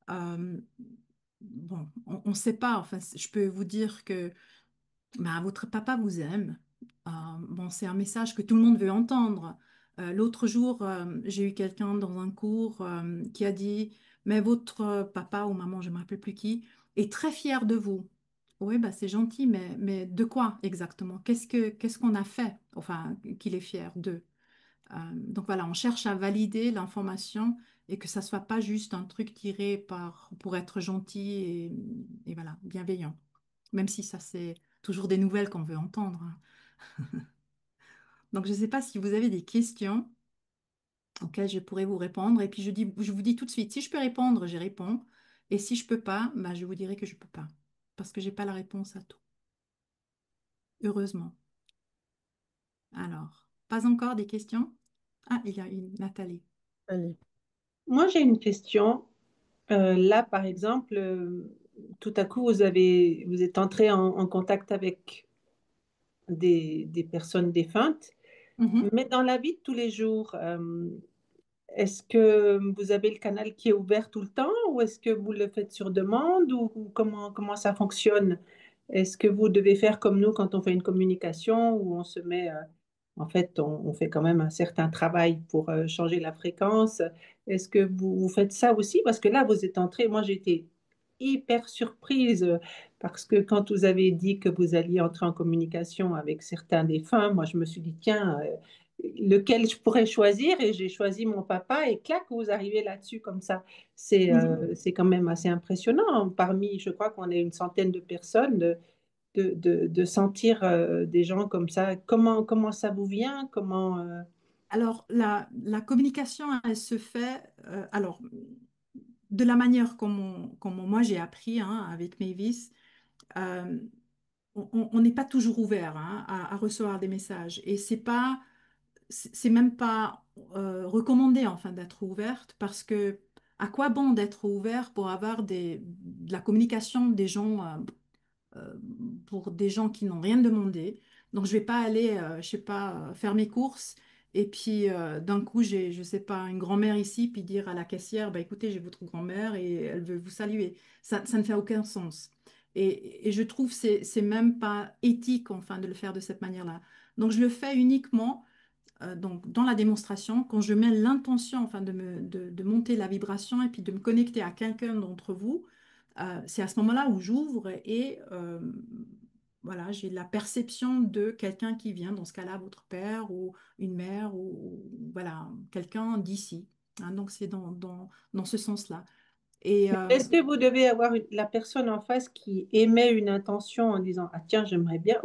euh, bon, on ne sait pas. Enfin, je peux vous dire que bah, votre papa vous aime. Bon, c'est un message que tout le monde veut entendre. L'autre jour, j'ai eu quelqu'un dans un cours qui a dit, mais votre papa ou maman, je ne me rappelle plus qui, est très fier de vous. Oui, bah, c'est gentil, mais de quoi exactement? Qu'est-ce qu'on a fait? Enfin, qu'il est fier d'eux. Donc voilà, on cherche à valider l'information et que ça soit pas juste un truc tiré pour être gentil et voilà, bienveillant. Même si ça, c'est toujours des nouvelles qu'on veut entendre, hein. Donc je ne sais pas si vous avez des questions auxquelles je pourrais vous répondre. Et puis je vous dis tout de suite, si je peux répondre, j'y réponds. Et si je peux pas, bah, je vous dirai que je peux pas. Parce que j'ai pas la réponse à tout. Heureusement. Alors, pas encore des questions? Ah, il y a une, Nathalie. Allez. Moi, j'ai une question. Là, par exemple, tout à coup, vous êtes entré en contact avec des personnes défuntes, Mhm. mais dans la vie de tous les jours, est-ce que vous avez le canal qui est ouvert tout le temps ou est-ce que vous le faites sur demande ou comment ça fonctionne? Est-ce que vous devez faire comme nous quand on fait une communication où on se met, en fait, on fait quand même un certain travail pour changer la fréquence? Est-ce que vous faites ça aussi? Parce que là, vous êtes entré, moi j'ai été hyper surprise parce que quand vous avez dit que vous alliez entrer en communication avec certains défunts, moi je me suis dit, tiens, lequel je pourrais choisir et j'ai choisi mon papa et clac, vous arrivez là-dessus comme ça. Mhm. C'est quand même assez impressionnant. Parmi, je crois qu'on est une centaine de personnes, de sentir des gens comme ça. Comment ça vous vient? Alors, la communication, elle se fait, alors, de la manière comme moi j'ai appris, hein, avec Mavis. euh, on n'est pas toujours ouvert, hein, à recevoir des messages. Et c'est même pas recommandé, enfin, d'être ouverte, parce que à quoi bon d'être ouvert pour avoir de la communication des gens, euh, pour des gens qui n'ont rien demandé. Donc, je vais pas aller, je sais pas, faire mes courses et puis d'un coup, j'ai, je sais pas, une grand-mère ici, puis dire à la caissière, bah, écoutez, j'ai votre grand-mère et elle veut vous saluer. Ça ne fait aucun sens. Et je trouve que c'est même pas éthique, enfin, de le faire de cette manière-là. Donc, je le fais uniquement donc, dans la démonstration, quand je mets l'intention enfin, de monter la vibration et puis de me connecter à quelqu'un d'entre vous, c'est à ce moment-là où j'ouvre et voilà, j'ai la perception de quelqu'un qui vient, dans ce cas-là, votre père ou une mère ou voilà, quelqu'un d'ici. Hein, donc, c'est dans ce sens-là. Et Est-ce que vous devez avoir la personne en face qui émet une intention en disant, ah tiens, j'aimerais bien,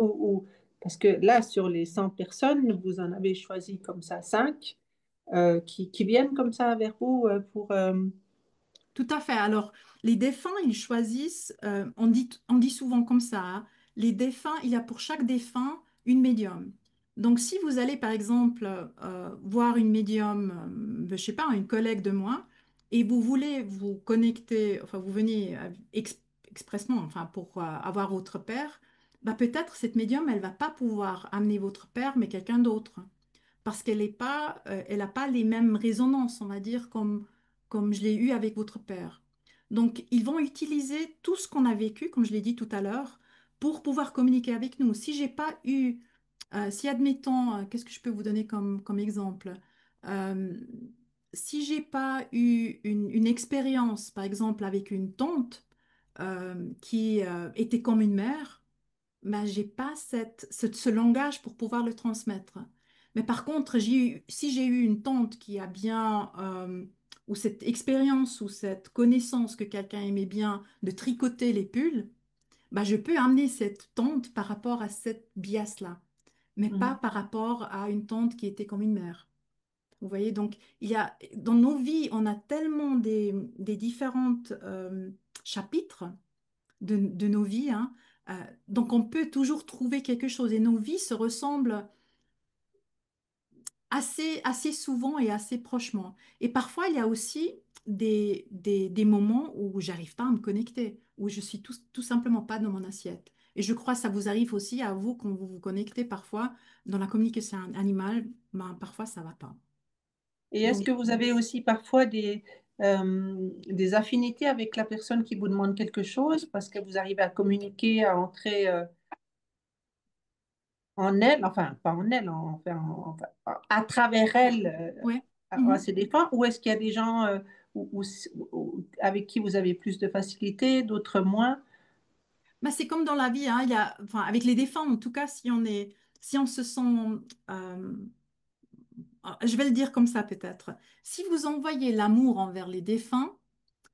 parce que là, sur les 100 personnes, vous en avez choisi comme ça 5 qui viennent comme ça vers vous pour... Tout à fait. Alors, les défunts, ils choisissent, on dit souvent comme ça, hein, les défunts, il y a pour chaque défunt une médium. Donc, si vous allez, par exemple, voir une médium, je sais pas, une collègue de moi, et vous voulez vous connecter, enfin, vous venez expressement, enfin, pour avoir votre père, bah, peut-être cette médium, elle va pas pouvoir amener votre père, mais quelqu'un d'autre parce qu'elle est pas, elle n'a pas les mêmes résonances, on va dire, comme je l'ai eu avec votre père. Donc, ils vont utiliser tout ce qu'on a vécu, comme je l'ai dit tout à l'heure, pour pouvoir communiquer avec nous. Si j'ai pas eu, si admettons, qu'est-ce que je peux vous donner comme exemple? Euh, si j'ai pas eu une expérience, par exemple, avec une tante qui était comme une mère, ben, j'ai pas ce langage pour pouvoir le transmettre. Mais par contre, si j'ai eu une tante qui a bien, ou cette expérience ou cette connaissance que quelqu'un aimait bien de tricoter les pulls, ben, je peux amener cette tante par rapport à cette bias-là, mais pas Mhm. par rapport à une tante qui était comme une mère. Vous voyez, donc il y a, dans nos vies, on a tellement des différentes chapitres de nos vies, hein. Euh, donc on peut toujours trouver quelque chose et nos vies se ressemblent assez souvent et assez prochement. Et parfois, il y a aussi des moments où j'arrive pas à me connecter, où je suis tout simplement pas dans mon assiette. Et je crois que ça vous arrive aussi à vous quand vous vous connectez parfois dans la communication animale, ben, parfois ça va pas. Et est-ce Donc, que vous avez aussi parfois des affinités avec la personne qui vous demande quelque chose parce que vous arrivez à communiquer, à entrer en elle, enfin, pas en elle, enfin, à travers elle, ouais. à Mhm. ses défunts, ou est-ce qu'il y a des gens avec qui vous avez plus de facilité, d'autres moins? Ben, c'est comme dans la vie, hein, il y a, enfin, avec les défunts, en tout cas, si on se sent euh, je vais le dire comme ça peut-être. Si vous envoyez l'amour envers les défunts,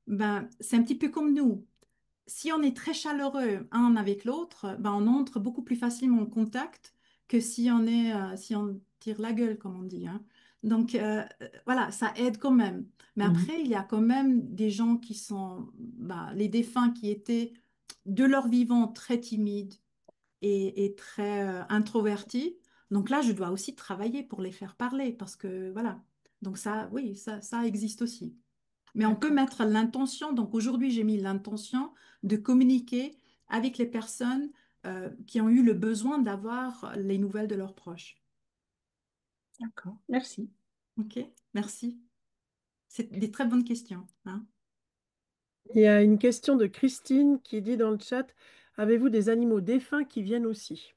ben, c'est un petit peu comme nous. Si on est très chaleureux un avec l'autre, ben, on entre beaucoup plus facilement en contact que si on tire la gueule, comme on dit, hein. Donc, voilà, ça aide quand même. Mais Mhm. après, il y a quand même des gens qui sont, ben, les défunts qui étaient de leur vivant très timides, et très introvertis. Donc là, je dois aussi travailler pour les faire parler parce que voilà. Donc ça, oui, ça existe aussi. Mais on peut D'accord. mettre l'intention. Donc aujourd'hui, j'ai mis l'intention de communiquer avec les personnes qui ont eu le besoin d'avoir les nouvelles de leurs proches. D'accord. Merci. OK? Merci. C'est des très bonnes questions, hein. Il y a une question de Christine qui dit dans le chat, avez-vous des animaux défunts qui viennent aussi?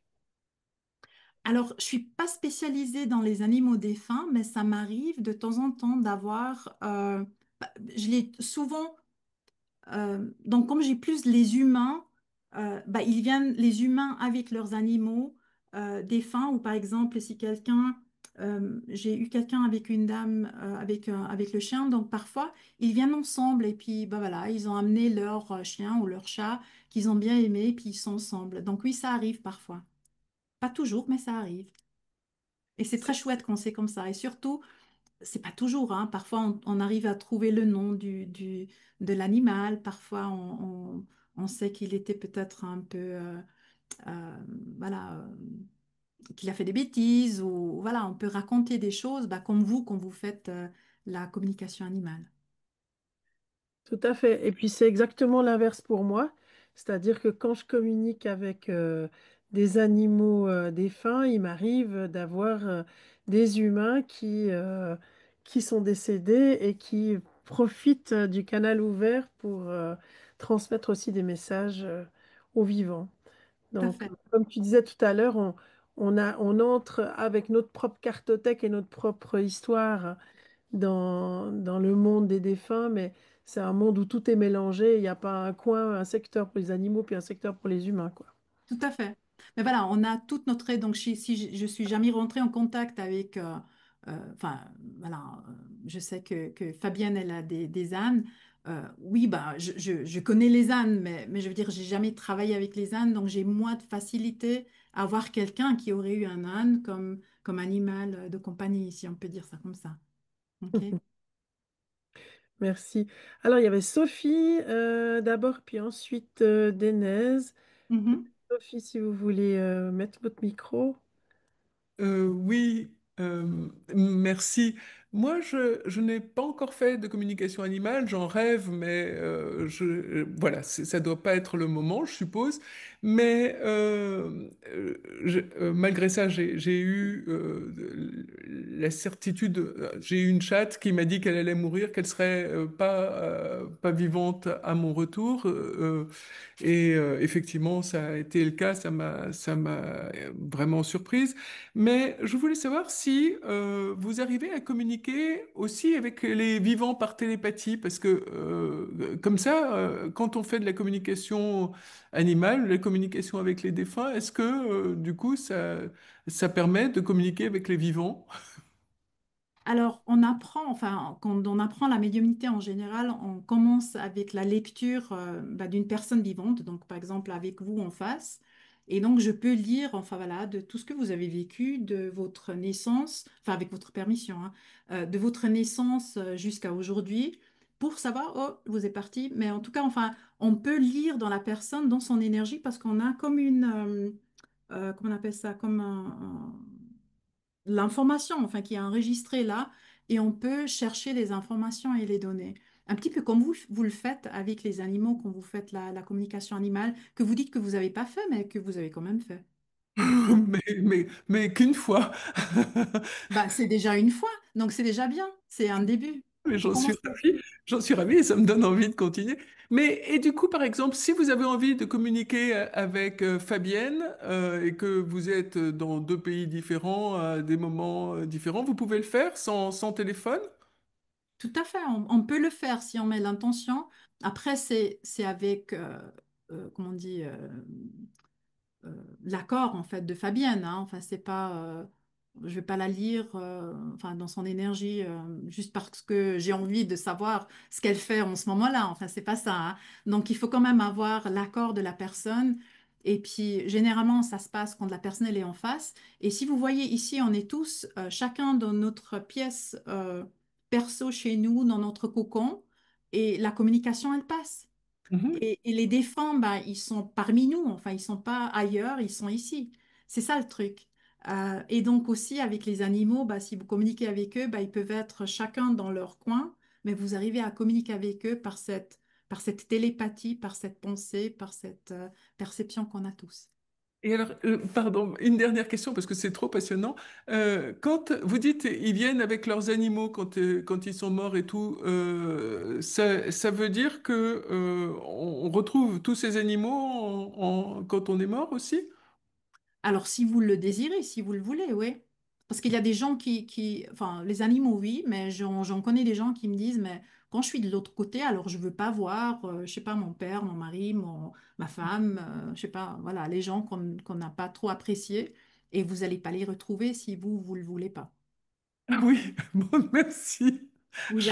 Alors, je suis pas spécialisée dans les animaux défunts, mais ça m'arrive de temps en temps d'avoir, je l'ai souvent. Donc, comme j'ai plus les humains, bah, ils viennent, les humains avec leurs animaux défunts, ou par exemple, si j'ai eu quelqu'un avec une dame avec le chien, donc parfois, ils viennent ensemble et puis bah, voilà, ils ont amené leur chien ou leur chat qu'ils ont bien aimé et puis ils sont ensemble. Donc oui, ça arrive parfois. Pas toujours, mais ça arrive. Et c'est très chouette quand c'est comme ça. Et surtout, c'est pas toujours, hein. Parfois, on arrive à trouver le nom de l'animal. Parfois, on sait qu'il était peut-être un peu, euh, voilà, qu'il a fait des bêtises ou voilà, on peut raconter des choses, bah, comme vous quand vous faites la communication animale. Tout à fait. Et puis c'est exactement l'inverse pour moi. C'est-à-dire que quand je communique avec des animaux défunts, il m'arrive d'avoir des humains qui sont décédés et qui profitent du canal ouvert pour transmettre aussi des messages aux vivants. Tout à Donc, fait. comme tu disais tout à l'heure, on entre avec notre propre cartothèque et notre propre histoire dans le monde des défunts, mais c'est un monde où tout est mélangé. Il n'y a pas un coin, un secteur pour les animaux, puis un secteur pour les humains, quoi. Tout à fait. Mais voilà, on a toute notre aide. Donc, si je suis jamais rentrée en contact avec, enfin, voilà, je sais que Fabienne, elle a des ânes. Oui, bah, je connais les ânes, mais je veux dire, j'ai jamais travaillé avec les ânes, donc j'ai moins de facilité à avoir quelqu'un qui aurait eu un âne comme animal de compagnie, si on peut dire ça comme ça. OK? Merci. Alors, il y avait Sophie d'abord, puis ensuite Denez. Mhm. Sophie, si vous voulez mettre votre micro. Oui, merci. Moi, je n'ai pas encore fait de communication animale, j'en rêve, mais voilà, ça doit pas être le moment, je suppose. Mais malgré ça, j'ai eu la certitude, j'ai eu une chatte qui m'a dit qu'elle allait mourir, qu'elle serait pas vivante à mon retour. Et effectivement, ça a été le cas, ça m'a vraiment surprise. Mais je voulais savoir si vous arrivez à communiquer aussi avec les vivants par télépathie, parce que comme ça, quand on fait de la communication animale, la communication avec les défunts, est-ce que du coup ça permet de communiquer avec les vivants? Alors, on apprend, enfin, quand on apprend la médiumnité en général, on commence avec la lecture d'une personne vivante, donc par exemple avec vous en face. Et donc, je peux lire, enfin voilà, de tout ce que vous avez vécu, de votre naissance, enfin avec votre permission, hein, de votre naissance jusqu'à aujourd'hui, pour savoir, oh, vous êtes parti. Mais en tout cas, enfin, on peut lire dans la personne, dans son énergie, parce qu'on a comme comment on appelle ça, comme l'information, enfin, qui est enregistrée là, et on peut chercher les informations et les données. Un petit peu comme vous le faites avec les animaux, quand vous faites la communication animale, que vous dites que vous n'avez pas fait, mais que vous avez quand même fait. Mais qu'une fois. Bah, c'est déjà une fois, donc c'est déjà bien, c'est un début. Mais Commencez. j'en suis ravi et ça me donne envie de continuer. Mais et du coup, par exemple, si vous avez envie de communiquer avec Fabienne et que vous êtes dans deux pays différents à des moments différents, vous pouvez le faire sans téléphone? Tout à fait, on peut le faire si on met l'intention. Après, c'est avec, comment on dit, l'accord en fait de Fabienne, hein. Enfin, c'est pas, je vais pas la lire, enfin dans son énergie, juste parce que j'ai envie de savoir ce qu'elle fait en ce moment-là. Enfin, c'est pas ça, hein. Donc, il faut quand même avoir l'accord de la personne. Et puis, généralement, ça se passe quand la personne elle est en face. Et si vous voyez ici, on est tous chacun dans notre pièce perso chez nous, dans notre cocon, et la communication elle passe. Mhm. Et les défunts, bah, ils sont parmi nous, enfin, ils sont pas ailleurs, ils sont ici. C'est ça le truc. Et donc aussi avec les animaux, bah, si vous communiquez avec eux, bah, ils peuvent être chacun dans leur coin, mais vous arrivez à communiquer avec eux par cette télépathie, par cette pensée, par cette perception qu'on a tous. Et alors, pardon, une dernière question parce que c'est trop passionnant. Quand vous dites ils viennent avec leurs animaux quand ils sont morts et tout, ça veut dire que on retrouve tous ces animaux quand on est mort aussi? Alors, si vous le désirez, si vous le voulez, oui. Parce qu'il y a des gens enfin, les animaux, oui, mais j'en connais des gens qui me disent, mais quand je suis de l'autre côté, alors je veux pas voir, je sais pas, mon père, mon mari, ma femme, je sais pas, voilà, les gens qu'on n'a pas trop appréciés, et vous n'allez pas les retrouver si vous le voulez pas. Ah oui, bon, merci. Vous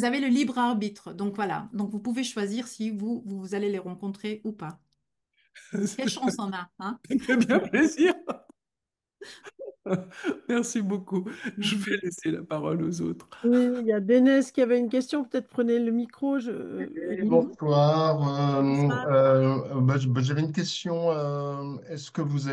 avez le libre arbitre, donc voilà. Donc vous pouvez choisir si vous allez les rencontrer ou pas. Quelle chance on a, hein? Ça me fait bien plaisir. Merci beaucoup. Je vais Merci. laisser la parole aux autres. Oui, il y a Dénès qui avait une question. Peut-être prenez le micro, Émilie. Bonsoir. Bonsoir. J'avais une question. Est-ce que vous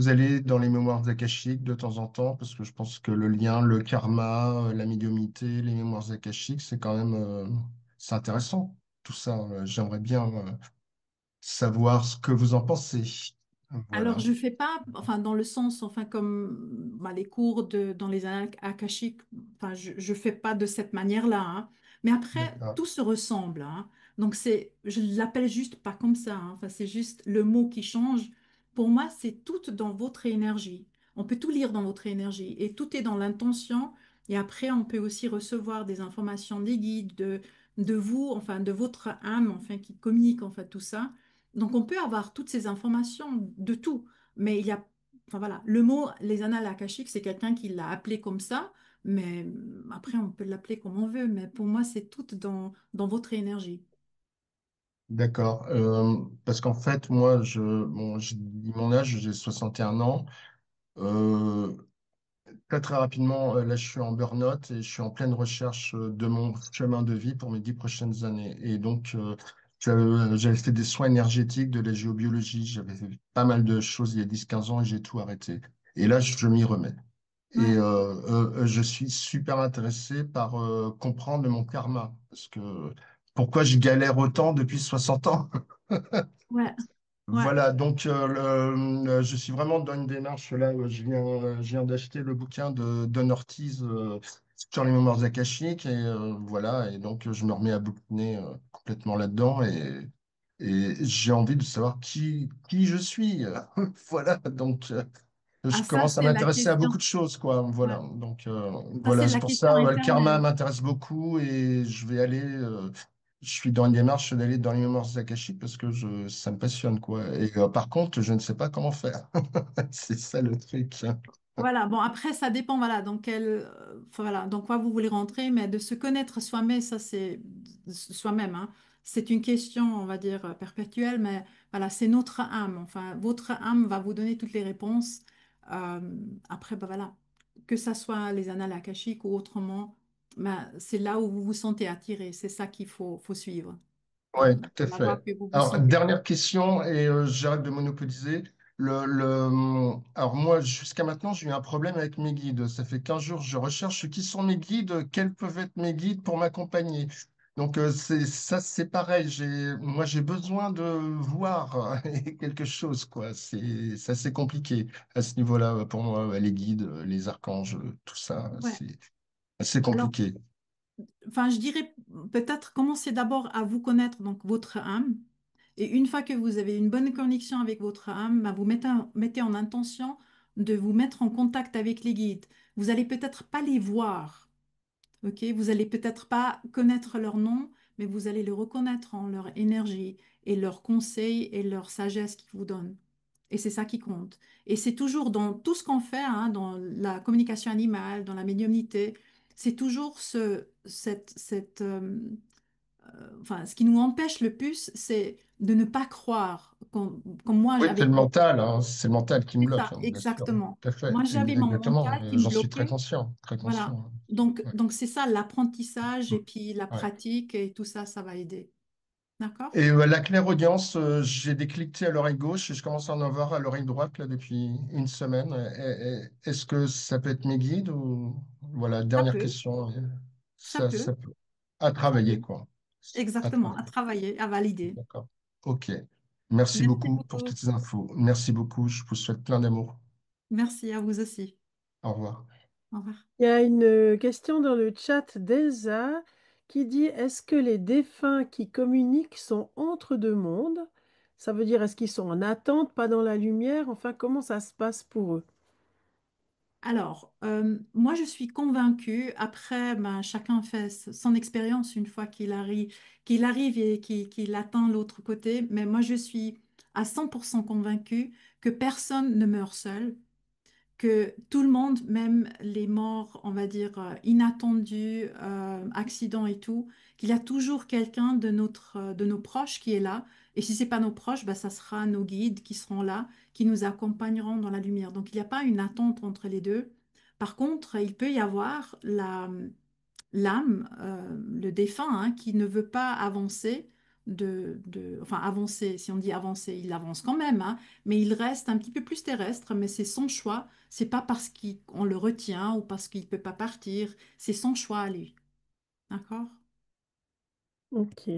allez dans les mémoires akashiques de temps en temps? Parce que je pense que le lien, le karma, la médiumnité, les mémoires akashiques, c'est quand même, c'est intéressant. Tout ça, j'aimerais bien savoir ce que vous en pensez. Alors, Voilà. je fais pas, enfin, dans le sens, enfin, comme bah, les cours dans les annales akashiques, enfin, je fais pas de cette manière-là, hein. Mais après, D'accord. tout se ressemble, hein. Donc, je l'appelle juste pas comme ça, hein. Enfin, c'est juste le mot qui change. Pour moi, c'est tout dans votre énergie. On peut tout lire dans votre énergie et tout est dans l'intention. Et après, on peut aussi recevoir des informations des guides, de vous, enfin, de votre âme, enfin, qui communique, enfin, tout ça. Donc, on peut avoir toutes ces informations de tout, mais il y a, enfin voilà, le mot les annales akashiques, c'est quelqu'un qui l'a appelé comme ça, mais après, on peut l'appeler comme on veut, mais pour moi, c'est tout dans votre énergie. D'accord. Parce qu'en fait, moi, j'ai dit mon âge, j'ai 61 ans. Euh, très rapidement, là, je suis en burn-out et je suis en pleine recherche de mon chemin de vie pour mes 10 prochaines années. Et donc, J'avais fait des soins énergétiques, de la géobiologie, j'avais fait pas mal de choses il y a 10-15 ans et j'ai tout arrêté. Et là, je m'y remets. Et Ouais, je suis super intéressé par comprendre mon karma. Parce que pourquoi je galère autant depuis 60 ans? ouais, ouais. Voilà, donc je suis vraiment dans une démarche là où je viens d'acheter le bouquin de Don Ortiz sur les mémoires akashiques et voilà, et donc je me remets à bouquiner complètement là-dedans et j'ai envie de savoir qui je suis. Voilà, donc Ah, je ça, commence à c'est la m'intéresser à beaucoup question. de choses, quoi. Ouais. Voilà, donc Ça, c'est voilà, c'est la pour question ça le karma éternelle. m'intéresse beaucoup et je vais aller. Je suis dans une démarche d'aller dans les mémoires akashiques parce que ça me passionne, quoi. Et par contre, je ne sais pas comment faire. C'est ça le truc. Voilà, bon, après, ça dépend, voilà, enfin, voilà, dans quoi vous voulez rentrer, mais de se connaître soi-même, ça, c'est soi-même, hein. C'est une question, on va dire, perpétuelle, mais voilà, c'est notre âme. Enfin, votre âme va vous donner toutes les réponses. Euh, après, bah, voilà, que ça soit les annales akashiques ou autrement, bah, c'est là où vous vous sentez attiré. C'est ça faut suivre. Oui, tout à La voie fait. que vous vous Alors, sentez. dernière question, et j'arrête de monopoliser. Alors, moi, jusqu'à maintenant, j'ai eu un problème avec mes guides. Ça fait 15 jours que je recherche qui sont mes guides, quels peuvent être mes guides pour m'accompagner. Donc, c'est pareil. Moi, j'ai besoin de voir quelque chose, quoi. C'est assez compliqué à ce niveau-là pour moi, les guides, les archanges, tout ça. Ouais. C'est Alors, compliqué. enfin, je dirais peut-être commencer d'abord à vous connaître, donc votre âme. Et une fois que vous avez une bonne connexion avec votre âme, bah, vous mettez en intention de vous mettre en contact avec les guides. Vous allez peut-être pas les voir, ok? Vous allez peut-être pas connaître leur nom, mais vous allez le reconnaître en leur énergie et leurs conseils et leur sagesse qu'ils vous donnent. Et c'est ça qui compte. Et c'est toujours dans tout ce qu'on fait, hein, dans la communication animale, dans la médiumnité, c'est toujours enfin, ce qui nous empêche le plus, c'est de ne pas croire. Comme moi, Oui, c'est avec le mental, hein, c'est le mental qui me c'est bloque, ça, hein, bien sûr. exactement. Tout à fait, Moi, j'avais mon exactement. mental qui me J'en suis très bloquait. conscient, très Voilà. conscient. Ouais. Donc c'est ça, l'apprentissage et Mm. puis la Ouais. pratique et tout ça, ça va aider. D'accord? Et la clairaudience, j'ai des cliquetis à l'oreille gauche et je commence à en avoir à l'oreille droite là, depuis une semaine. Est-ce que ça peut être mes guides ou voilà, Ça dernière peut, question. ça Ça peut, peut. À ça travailler, peut. quoi. À Exactement, à travailler. travailler, à valider. D'accord. OK. Merci Merci beaucoup pour beaucoup. toutes ces infos. Merci beaucoup. Je vous souhaite plein d'amour. Merci à vous aussi. Au revoir. Au revoir. Il y a une question dans le chat d'Elsa qui dit, est-ce que les défunts qui communiquent sont entre deux mondes? Ça veut dire, est-ce qu'ils sont en attente, pas dans la lumière? Enfin, comment ça se passe pour eux? Alors, moi, je suis convaincue, après, ben, chacun fait son expérience une fois qu'il arrive et qu'il atteint l'autre côté, mais moi, je suis à 100% convaincue que personne ne meurt seul, que tout le monde, même les morts, on va dire, inattendus, accidents et tout, qu'il y a toujours quelqu'un de nos proches qui est là. Et si c'est pas nos proches, bah, ça sera nos guides qui seront là, qui nous accompagneront dans la lumière. Donc, il n'y a pas une attente entre les deux. Par contre, il peut y avoir l'âme, le défunt, hein, qui ne veut pas avancer, enfin avancer, si on dit avancer, il avance quand même, hein, mais il reste un petit peu plus terrestre, mais c'est son choix, c'est pas parce qu'on le retient ou parce qu'il peut pas partir, c'est son choix à lui. D'accord? Ok.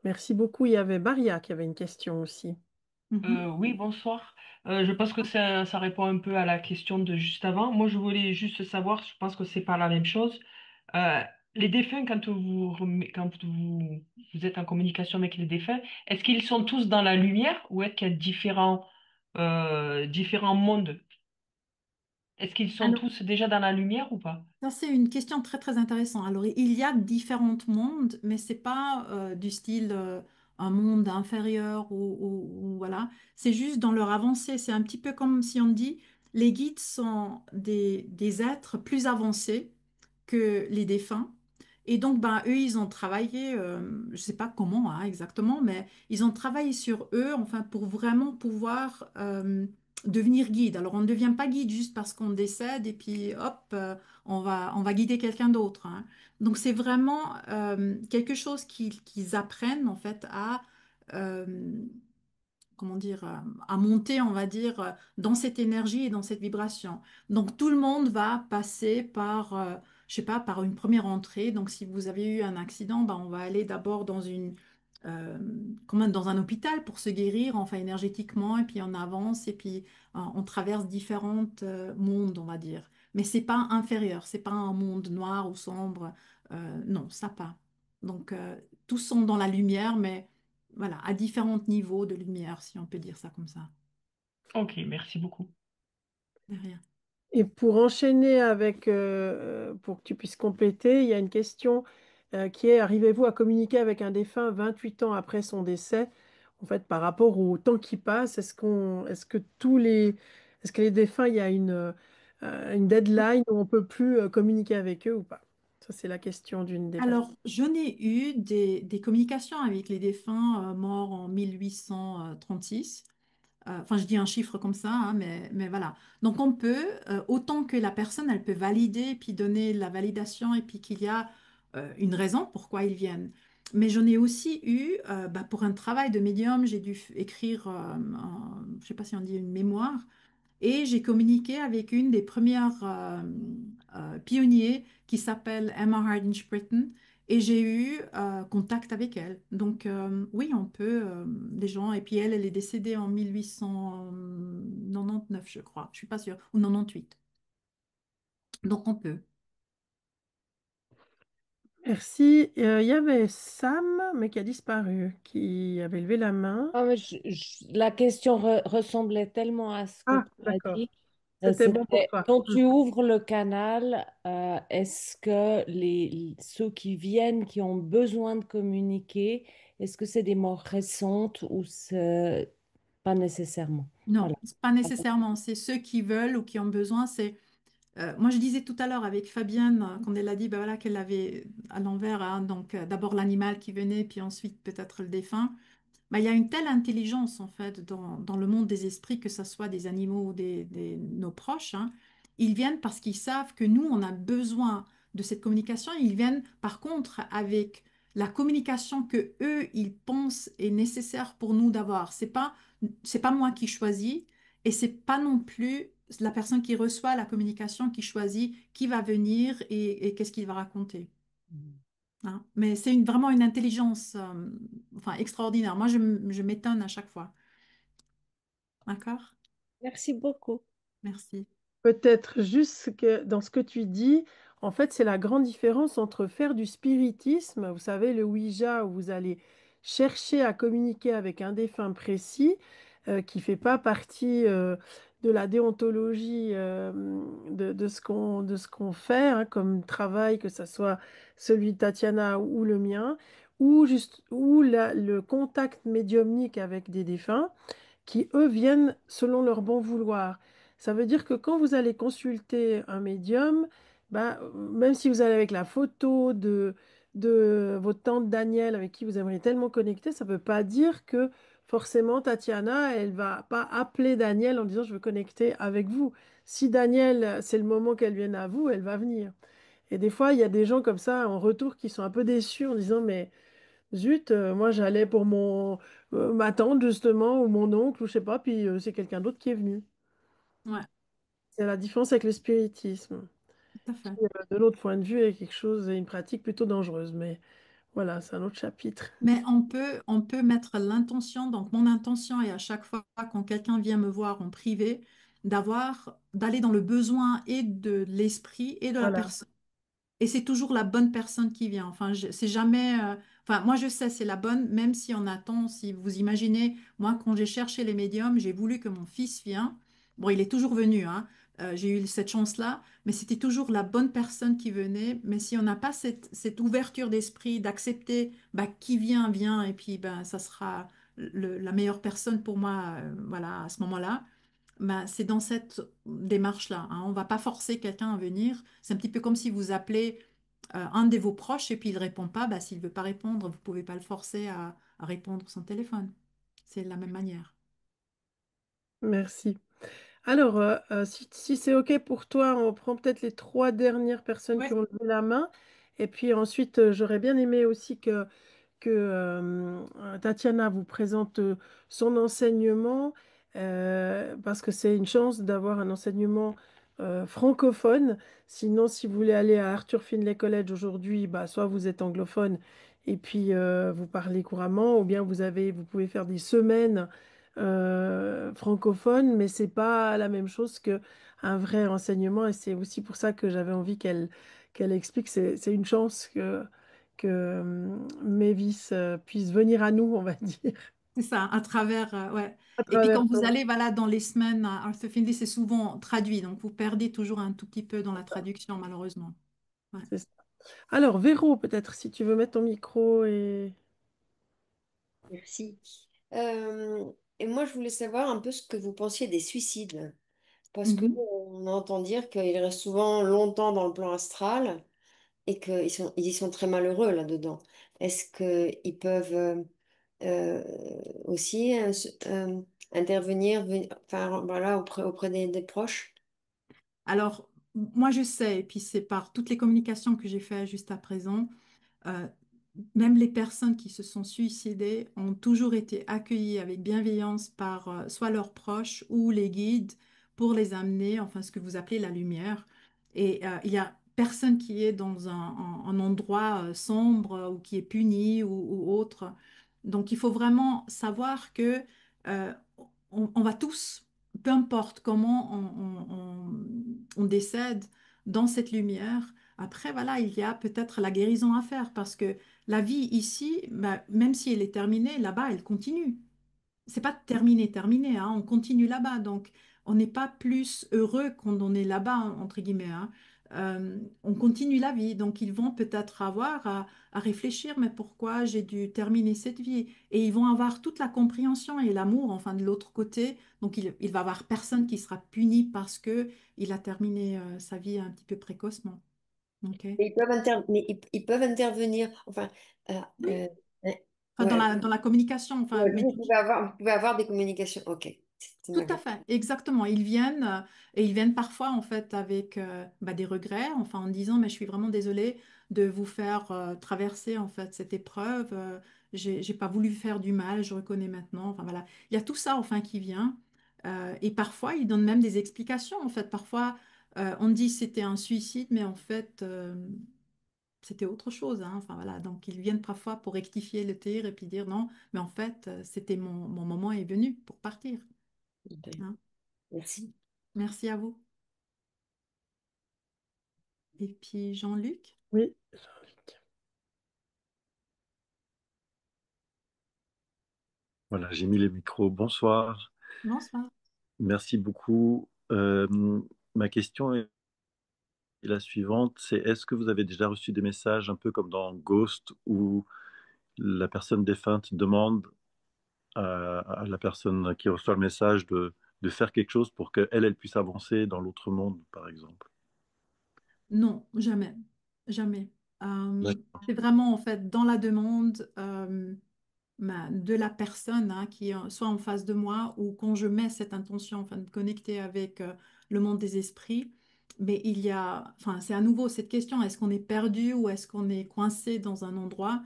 Merci beaucoup. Il y avait Maria qui avait une question aussi. Mhm. Oui, bonsoir. Je pense que ça répond un peu à la question de juste avant. Moi, je voulais juste savoir, je pense que c'est pas la même chose. Euh, les défunts, vous êtes en communication avec les défunts, est-ce qu'ils sont tous dans la lumière ou est-ce qu'il y a différents mondes? Est-ce qu'ils sont Alors, tous déjà dans la lumière ou pas? ça, c'est une question très très intéressante. Alors, il y a différents mondes, mais c'est pas du style un monde inférieur ou voilà. C'est juste dans leur avancée. C'est un petit peu comme si on dit les guides sont des êtres plus avancés que les défunts. Et donc, ben, eux, ils ont travaillé, je ne sais pas comment hein, exactement, mais ils ont travaillé sur eux, enfin, pour vraiment pouvoir devenir guide. Alors, on ne devient pas guide juste parce qu'on décède et puis hop, on va guider quelqu'un d'autre, hein. Donc, c'est vraiment quelque chose qu'ils apprennent en fait euh, comment dire, à monter, on va dire, dans cette énergie et dans cette vibration. Donc, tout le monde va passer par, je sais pas, par une première entrée. Donc, si vous avez eu un accident, ben, on va aller d'abord dans euh, quand même dans un hôpital pour se guérir, enfin, énergétiquement, et puis on avance, et puis on traverse différents mondes, on va dire. Mais c'est pas inférieur, c'est pas un monde noir ou sombre. Non, ça pas. Donc, tous sont dans la lumière, mais voilà, à différents niveaux de lumière, si on peut dire ça comme ça. Ok, merci beaucoup. De rien. Et pour enchaîner avec, pour que tu puisses compléter, il y a une question qui est, arrivez-vous à communiquer avec un défunt 28 ans après son décès? En fait, par rapport au temps qui passe, est-ce que est-ce que les défunts, il y a une deadline où on peut plus communiquer avec eux ou pas? Ça, c'est la question d'une des personnes. Alors, je n'ai eu des communications avec les défunts morts en 1836. Enfin, je dis un chiffre comme ça, hein, mais voilà. Donc, on peut, autant que la personne, elle peut valider, et puis donner la validation, et puis qu'il y a une raison pourquoi ils viennent. Mais j'en ai aussi eu, bah, pour un travail de médium, j'ai dû écrire, je ne sais pas si on dit une mémoire, et j'ai communiqué avec une des premières pionniers qui s'appelle Emma Hardinge Britten. Et j'ai eu contact avec elle. Donc oui, on peut, les gens. Et puis elle, elle est décédée en 1899, je crois. Je suis pas sûre. Ou 98. Donc on peut. Merci. Il y avait Sam, mais qui a disparu, qui avait levé la main. Ah, mais la question ressemblait tellement à ce que Ah, tu as d'accord. dit. C'était bon pour C'était toi. quand Hmm. tu ouvres le canal, est-ce que ceux qui viennent, qui ont besoin de communiquer, est-ce que c'est des morts récentes ou c'est pas nécessairement? Non, Voilà. c'est pas nécessairement. C'est ceux qui veulent ou qui ont besoin. C'est moi, je disais tout à l'heure avec Fabienne, quand elle a dit bah, voilà, qu'elle avait à l'envers, hein, donc d'abord l'animal qui venait, puis ensuite peut-être le défunt. Bah, il y a une telle intelligence en fait dans le monde des esprits, que ce soit des animaux ou nos proches, hein. Ils viennent parce qu'ils savent que nous, on a besoin de cette communication. Ils viennent par contre avec la communication que eux, ils pensent est nécessaire pour nous d'avoir. C'est pas moi qui choisis et c'est pas non plus la personne qui reçoit la communication qui choisit qui va venir et qu'est-ce qu'il va raconter, hein. Mais c'est vraiment une intelligence enfin, extraordinaire. Moi, je m'étonne à chaque fois. D'accord? Merci beaucoup. Merci. Peut-être juste que dans ce que tu dis, en fait, c'est la grande différence entre faire du spiritisme, vous savez, le Ouija, où vous allez chercher à communiquer avec un défunt précis, qui fait pas partie de la déontologie de ce qu'on fait, hein, comme travail, que ce soit celui de Tatiana ou le mien, ou juste ou le contact médiumnique avec des défunts qui, eux, viennent selon leur bon vouloir. Ça veut dire que quand vous allez consulter un médium, ben, même si vous allez avec la photo de votre tante Danielle avec qui vous aimeriez tellement connecter, ça ne veut pas dire que forcément Tatiana, elle va pas appeler Daniel en disant je veux connecter avec vous. Si Daniel, c'est le moment qu'elle vienne à vous, elle va venir. Et des fois, il y a des gens comme ça en retour qui sont un peu déçus en disant mais zut, moi j'allais pour ma tante justement, ou mon oncle, ou je sais pas, puis c'est quelqu'un d'autre qui est venu. Ouais, C'est la différence avec le spiritisme, tout à fait. qui, de l'autre point de vue, est quelque chose, une pratique plutôt dangereuse. Mais voilà, c'est un autre chapitre. Mais on peut mettre l'intention. Donc, mon intention est à chaque fois quand quelqu'un vient me voir en privé, d'aller dans le besoin et de l'esprit et de la Voilà. personne. Et c'est toujours la bonne personne qui vient. Enfin, c'est jamais. Enfin, moi, je sais, c'est la bonne, même si on attend. Si vous imaginez, moi, quand j'ai cherché les médiums, j'ai voulu que mon fils vienne. Bon, il est toujours venu, hein. J'ai eu cette chance-là, mais c'était toujours la bonne personne qui venait. Mais si on n'a pas cette ouverture d'esprit, d'accepter, bah, qui vient, vient, et puis ben, ça sera la meilleure personne pour moi, voilà, à ce moment-là. Ben, c'est dans cette démarche-là, hein. On ne va pas forcer quelqu'un à venir. C'est un petit peu comme si vous appelez un de vos proches et puis il ne répond pas. Ben, s'il ne veut pas répondre, vous ne pouvez pas le forcer à répondre son téléphone. C'est de la même manière. Merci. Alors, si c'est OK pour toi, on prend peut-être les trois dernières personnes qui Ouais, ont levé la main. Et puis ensuite, j'aurais bien aimé aussi que Tatiana vous présente son enseignement, parce que c'est une chance d'avoir un enseignement francophone. Sinon, si vous voulez aller à Arthur Findlay College aujourd'hui, bah, soit vous êtes anglophone et puis vous parlez couramment, ou bien vous pouvez faire des semaines francophones, mais c'est pas la même chose que un vrai enseignement. Et c'est aussi pour ça que j'avais envie qu'elle explique. C'est une chance que Mavis puisse venir à nous, on va dire, c'est ça, à travers, ouais. à Et puis travers quand vous toi. allez, voilà, dans les semaines à Arthur Findlay, c'est souvent traduit, donc vous perdez toujours un tout petit peu dans la traduction, malheureusement. Ouais. C'est ça. Alors, Véro, peut-être, si tu veux mettre ton micro et... Merci. Et moi, je voulais savoir un peu ce que vous pensiez des suicides, parce que Mhm. on entend dire qu'ils restent souvent longtemps dans le plan astral et ils y sont très malheureux là-dedans. Est-ce qu'ils peuvent euh, aussi intervenir, enfin, voilà, auprès des proches? Alors, moi, je sais, et puis c'est par toutes les communications que j'ai faites juste à présent, euh, même les personnes qui se sont suicidées ont toujours été accueillies avec bienveillance par soit leurs proches ou les guides pour les amener, enfin, ce que vous appelez la lumière. Et il y a personne qui est dans un endroit sombre ou qui est puni ou autre. Donc, il faut vraiment savoir que euh, on va tous, peu importe comment on décède dans cette lumière. Après, voilà, il y a peut-être la guérison à faire parce que la vie ici, bah, même si elle est terminée, là-bas, elle continue. C'est pas terminé, terminé, hein, on continue là-bas. Donc, on n'est pas plus heureux quand on est là-bas, entre guillemets, hein. On continue la vie. Donc, ils vont peut-être avoir à réfléchir, mais pourquoi j'ai dû terminer cette vie? Et ils vont avoir toute la compréhension et l'amour, enfin, de l'autre côté. Donc, il va avoir personne qui sera puni parce que il a terminé sa vie un petit peu précocement. OK? Mais ils peuvent intervenir, enfin, euh, Oui. euh, Enfin, ouais, dans la communication, enfin, ouais, mais vous pouvez avoir des communications. Ok, c'est tout ma à question. fait, exactement. Ils viennent et ils viennent parfois en fait avec bah, des regrets, enfin en disant mais je suis vraiment désolée de vous faire traverser en fait cette épreuve. J'ai pas voulu faire du mal, je reconnais maintenant. Enfin voilà, il y a tout ça enfin qui vient. Et parfois ils donnent même des explications. En fait, parfois on dit c'était un suicide, mais en fait c'était autre chose, hein. Enfin voilà, donc ils viennent parfois pour rectifier le tir et puis dire non, mais en fait c'était mon moment est venu pour partir, Ok, hein. merci. Merci à vous. Et puis Jean-Luc, Oui, Voilà, j'ai mis les micros. Bonsoir. bonsoir. Merci beaucoup. Ma question est la suivante, c'est est-ce que vous avez déjà reçu des messages un peu comme dans Ghost où la personne défunte demande à la personne qui reçoit le message de faire quelque chose pour qu'elle, elle puisse avancer dans l'autre monde, par exemple? Non, jamais, jamais. D'accord. C'est vraiment en fait dans la demande de la personne hein, qui est soit en face de moi ou quand je mets cette intention enfin, de connecter avec le monde des esprits. Mais il y a, enfin, c'est à nouveau cette question, est-ce qu'on est perdu ou est-ce qu'on est coincé dans un endroit?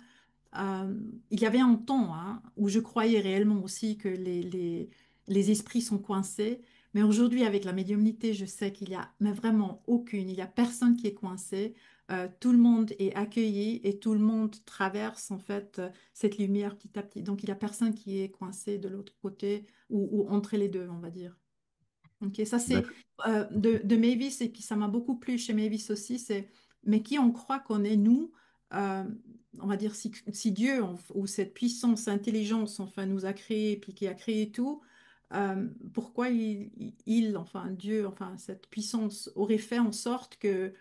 Il y avait un temps hein, où je croyais réellement aussi que les esprits sont coincés, mais aujourd'hui, avec la médiumnité, je sais qu'il y a mais vraiment aucune, il n'y a personne qui est coincé. Tout le monde est accueilli et tout le monde traverse en fait cette lumière petit à petit. Donc, il n'y a personne qui est coincé de l'autre côté ou entre les deux, on va dire. Ok, ça c'est D'accord. de Mavis et puis ça m'a beaucoup plu chez Mavis aussi, c'est mais qui on croit qu'on est nous, euh, on va dire si Dieu ou cette puissance, intelligence enfin nous a créé et puis qui a créé tout, pourquoi enfin Dieu, enfin cette puissance aurait fait en sorte que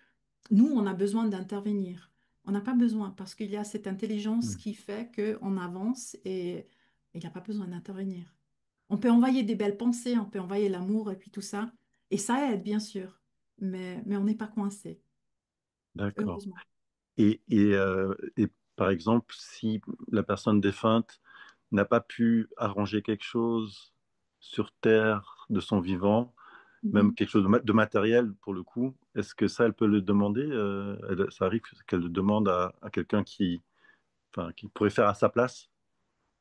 nous on a besoin d'intervenir. On n'a pas besoin parce qu'il y a cette intelligence Hmm. qui fait qu'on avance et il n'y a pas besoin d'intervenir. On peut envoyer des belles pensées, on peut envoyer l'amour et puis tout ça. Et ça aide, bien sûr. Mais on n'est pas coincé, D'accord. heureusement. Et par exemple, si la personne défunte n'a pas pu arranger quelque chose sur Terre de son vivant, même Mhm. quelque chose de matériel pour le coup, est-ce que ça, elle peut le demander? Ça arrive qu'elle le demande à quelqu'un enfin, qui pourrait faire à sa place?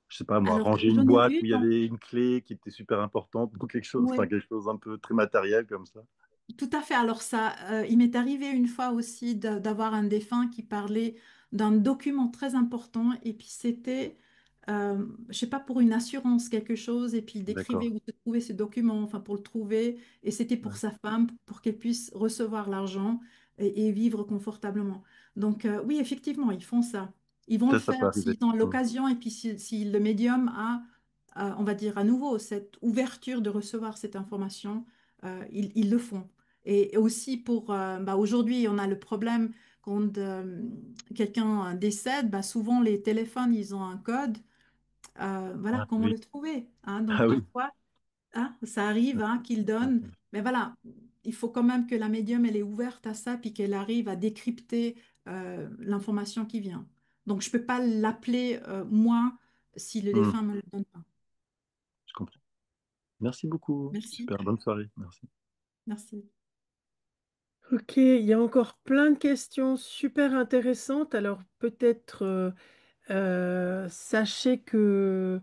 Je sais pas moi, Alors, ranger une j'en ai boîte eu où il y dans... avait une clé qui était super importante ou quelque chose, enfin Ouais. quelque chose un peu très matériel comme ça. Tout à fait. Alors ça, il m'est arrivé une fois aussi d'avoir un défunt qui parlait d'un document très important et puis c'était, je sais pas, pour une assurance quelque chose et puis il décrivait D'accord. où se trouvait ce document, enfin pour le trouver et c'était pour Ouais. sa femme pour qu'elle puisse recevoir l'argent et vivre confortablement. Donc oui, effectivement, ils font ça. Ils vont le Ça peut faire arriver. s'ils ont Mm. l'occasion et puis si le médium a, on va dire à nouveau, cette ouverture de recevoir cette information, ils le font. Et aussi pour, bah, aujourd'hui, on a le problème quand quelqu'un décède, bah, souvent les téléphones, ils ont un code. Voilà, Ah comment oui. le trouver, hein. Donc Ah oui. parfois, hein, ça arrive hein, qu'ils donnent, mais voilà, il faut quand même que la médium, elle est ouverte à ça, puis qu'elle arrive à décrypter l'information qui vient. Donc je ne peux pas l'appeler moi si le Mm. défunt ne me le donne pas. Je comprends. Merci beaucoup. Merci, Super, bonne soirée. Merci. merci. Ok, il y a encore plein de questions super intéressantes. Alors peut-être sachez que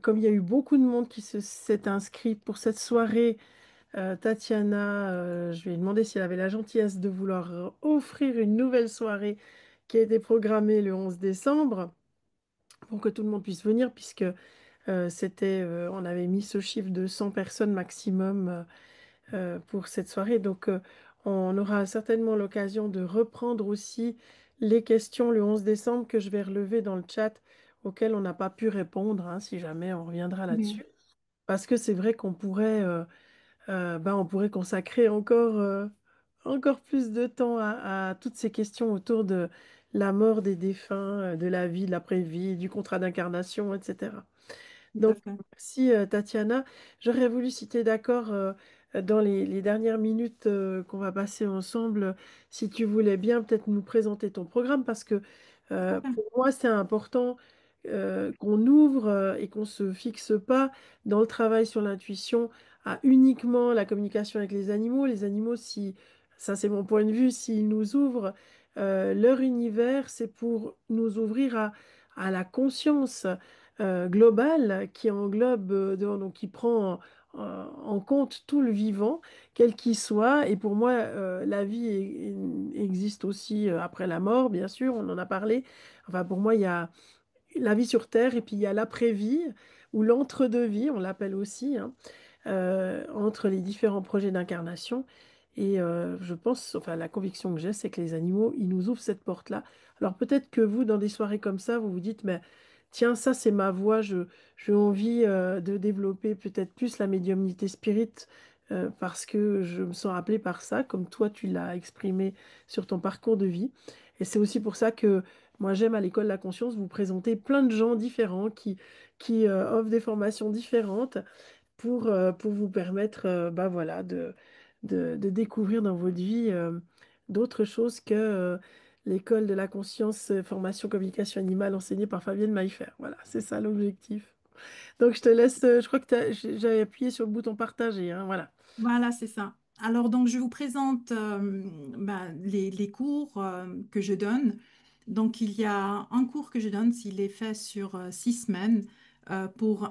comme il y a eu beaucoup de monde qui s'est inscrit pour cette soirée, Tatiana, je lui ai demandé si elle avait la gentillesse de vouloir offrir une nouvelle soirée qui a été programmée le 11 décembre pour que tout le monde puisse venir puisque on avait mis ce chiffre de 100 personnes maximum pour cette soirée. Donc, on aura certainement l'occasion de reprendre aussi les questions le 11 décembre que je vais relever dans le chat auxquelles on n'a pas pu répondre, hein, si jamais on reviendra Oui, là-dessus. Parce que c'est vrai qu'on pourrait, on pourrait consacrer encore plus de temps à toutes ces questions autour de la mort des défunts, de la vie, de l'après-vie, du contrat d'incarnation, etc. tout à Donc, fait. merci Tatiana. J'aurais voulu, si tu es d'accord, dans les dernières minutes qu'on va passer ensemble, si tu voulais bien peut-être nous présenter ton programme, parce que Tout à fait. pour moi, c'est important qu'on ouvre et qu'on ne se fixe pas dans le travail sur l'intuition à uniquement la communication avec les animaux. Les animaux, si, ça c'est mon point de vue, s'ils nous ouvrent leur univers, c'est pour nous ouvrir à la conscience global qui englobe, donc qui prend en compte tout le vivant, quel qu'il soit. Et pour moi, la vie existe aussi après la mort, bien sûr, on en a parlé. Enfin, pour moi, il y a la vie sur Terre et puis il y a l'après-vie ou l'entre-deux-vie, on l'appelle aussi, hein, entre les différents projets d'incarnation. Et je pense, enfin la conviction que j'ai, c'est que les animaux, ils nous ouvrent cette porte-là. Alors peut-être que vous, dans des soirées comme ça, vous vous dites, mais tiens, ça c'est ma voie, j'ai envie de développer peut-être plus la médiumnité spirit parce que je me sens appelée par ça, comme toi tu l'as exprimé sur ton parcours de vie. Et c'est aussi pour ça que moi j'aime à l'école de la conscience vous présenter plein de gens différents qui offrent des formations différentes pour vous permettre voilà, de découvrir dans votre vie d'autres choses que l'école de la conscience, formation communication animale enseignée par Fabienne Maillefer. Voilà, c'est ça l'objectif. Donc je te laisse, je crois que j'avais appuyé sur le bouton partager, hein, voilà. Voilà, c'est ça. Alors, donc, je vous présente les cours que je donne. Donc, il y a un cours que je donne, s'il est fait sur 6 semaines, pour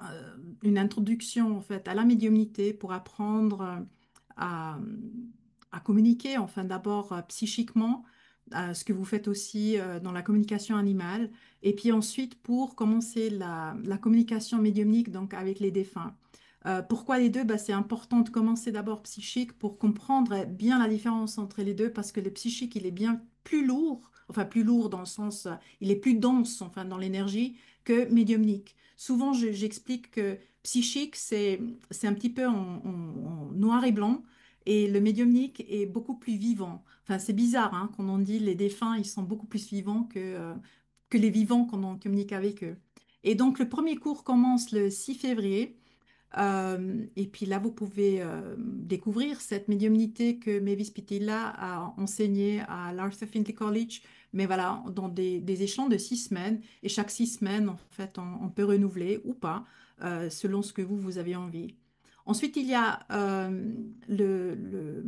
une introduction, en fait, à la médiumnité, pour apprendre à, à communiquer, enfin, d'abord psychiquement, ce que vous faites aussi dans la communication animale, et puis ensuite pour commencer la communication médiumnique, donc avec les défunts. Pourquoi les deux? Bah, c'est important de commencer d'abord psychique pour comprendre bien la différence entre les deux parce que le psychique, il est bien plus lourd, enfin plus lourd dans le sens, il est plus dense enfin dans l'énergie que médiumnique. Souvent, j'explique que psychique, c'est un petit peu en noir et blanc et le médiumnique est beaucoup plus vivant. Enfin, c'est bizarre hein, quand on dit les défunts, ils sont beaucoup plus vivants que les vivants quand on communique avec eux. Et donc, le premier cours commence le 6 février. Et puis là, vous pouvez découvrir cette médiumnité que Mavis Pitilla a enseignée à l'Arthur Findlay College, mais voilà, dans des échelons de 6 semaines. Et chaque 6 semaines, en fait, on peut renouveler ou pas, selon ce que vous avez envie. Ensuite, il y a le-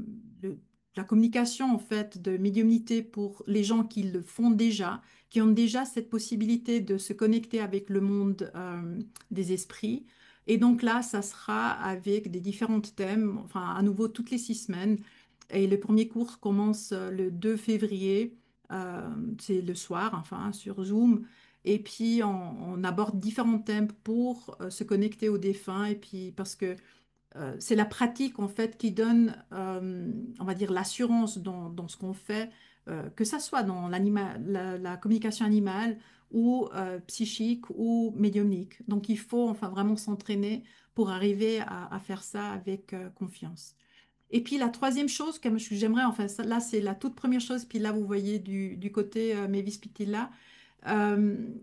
la communication en fait de médiumnité pour les gens qui le font déjà, qui ont déjà cette possibilité de se connecter avec le monde des esprits. Et donc là, ça sera avec des différents thèmes, enfin à nouveau toutes les 6 semaines. Et le premier cours commence le 2 février, euh, c'est le soir, enfin sur Zoom. Et puis on aborde différents thèmes pour se connecter aux défunts. Et puis parce que c'est la pratique en fait qui donne, on va dire, l'assurance dans ce qu'on fait, que ça soit dans la communication animale ou psychique ou médiumnique. Donc il faut enfin vraiment s'entraîner pour arriver à faire ça avec confiance. Et puis la troisième chose que j'aimerais, enfin là c'est la toute première chose, puis là vous voyez du côté Mavis Pitilla,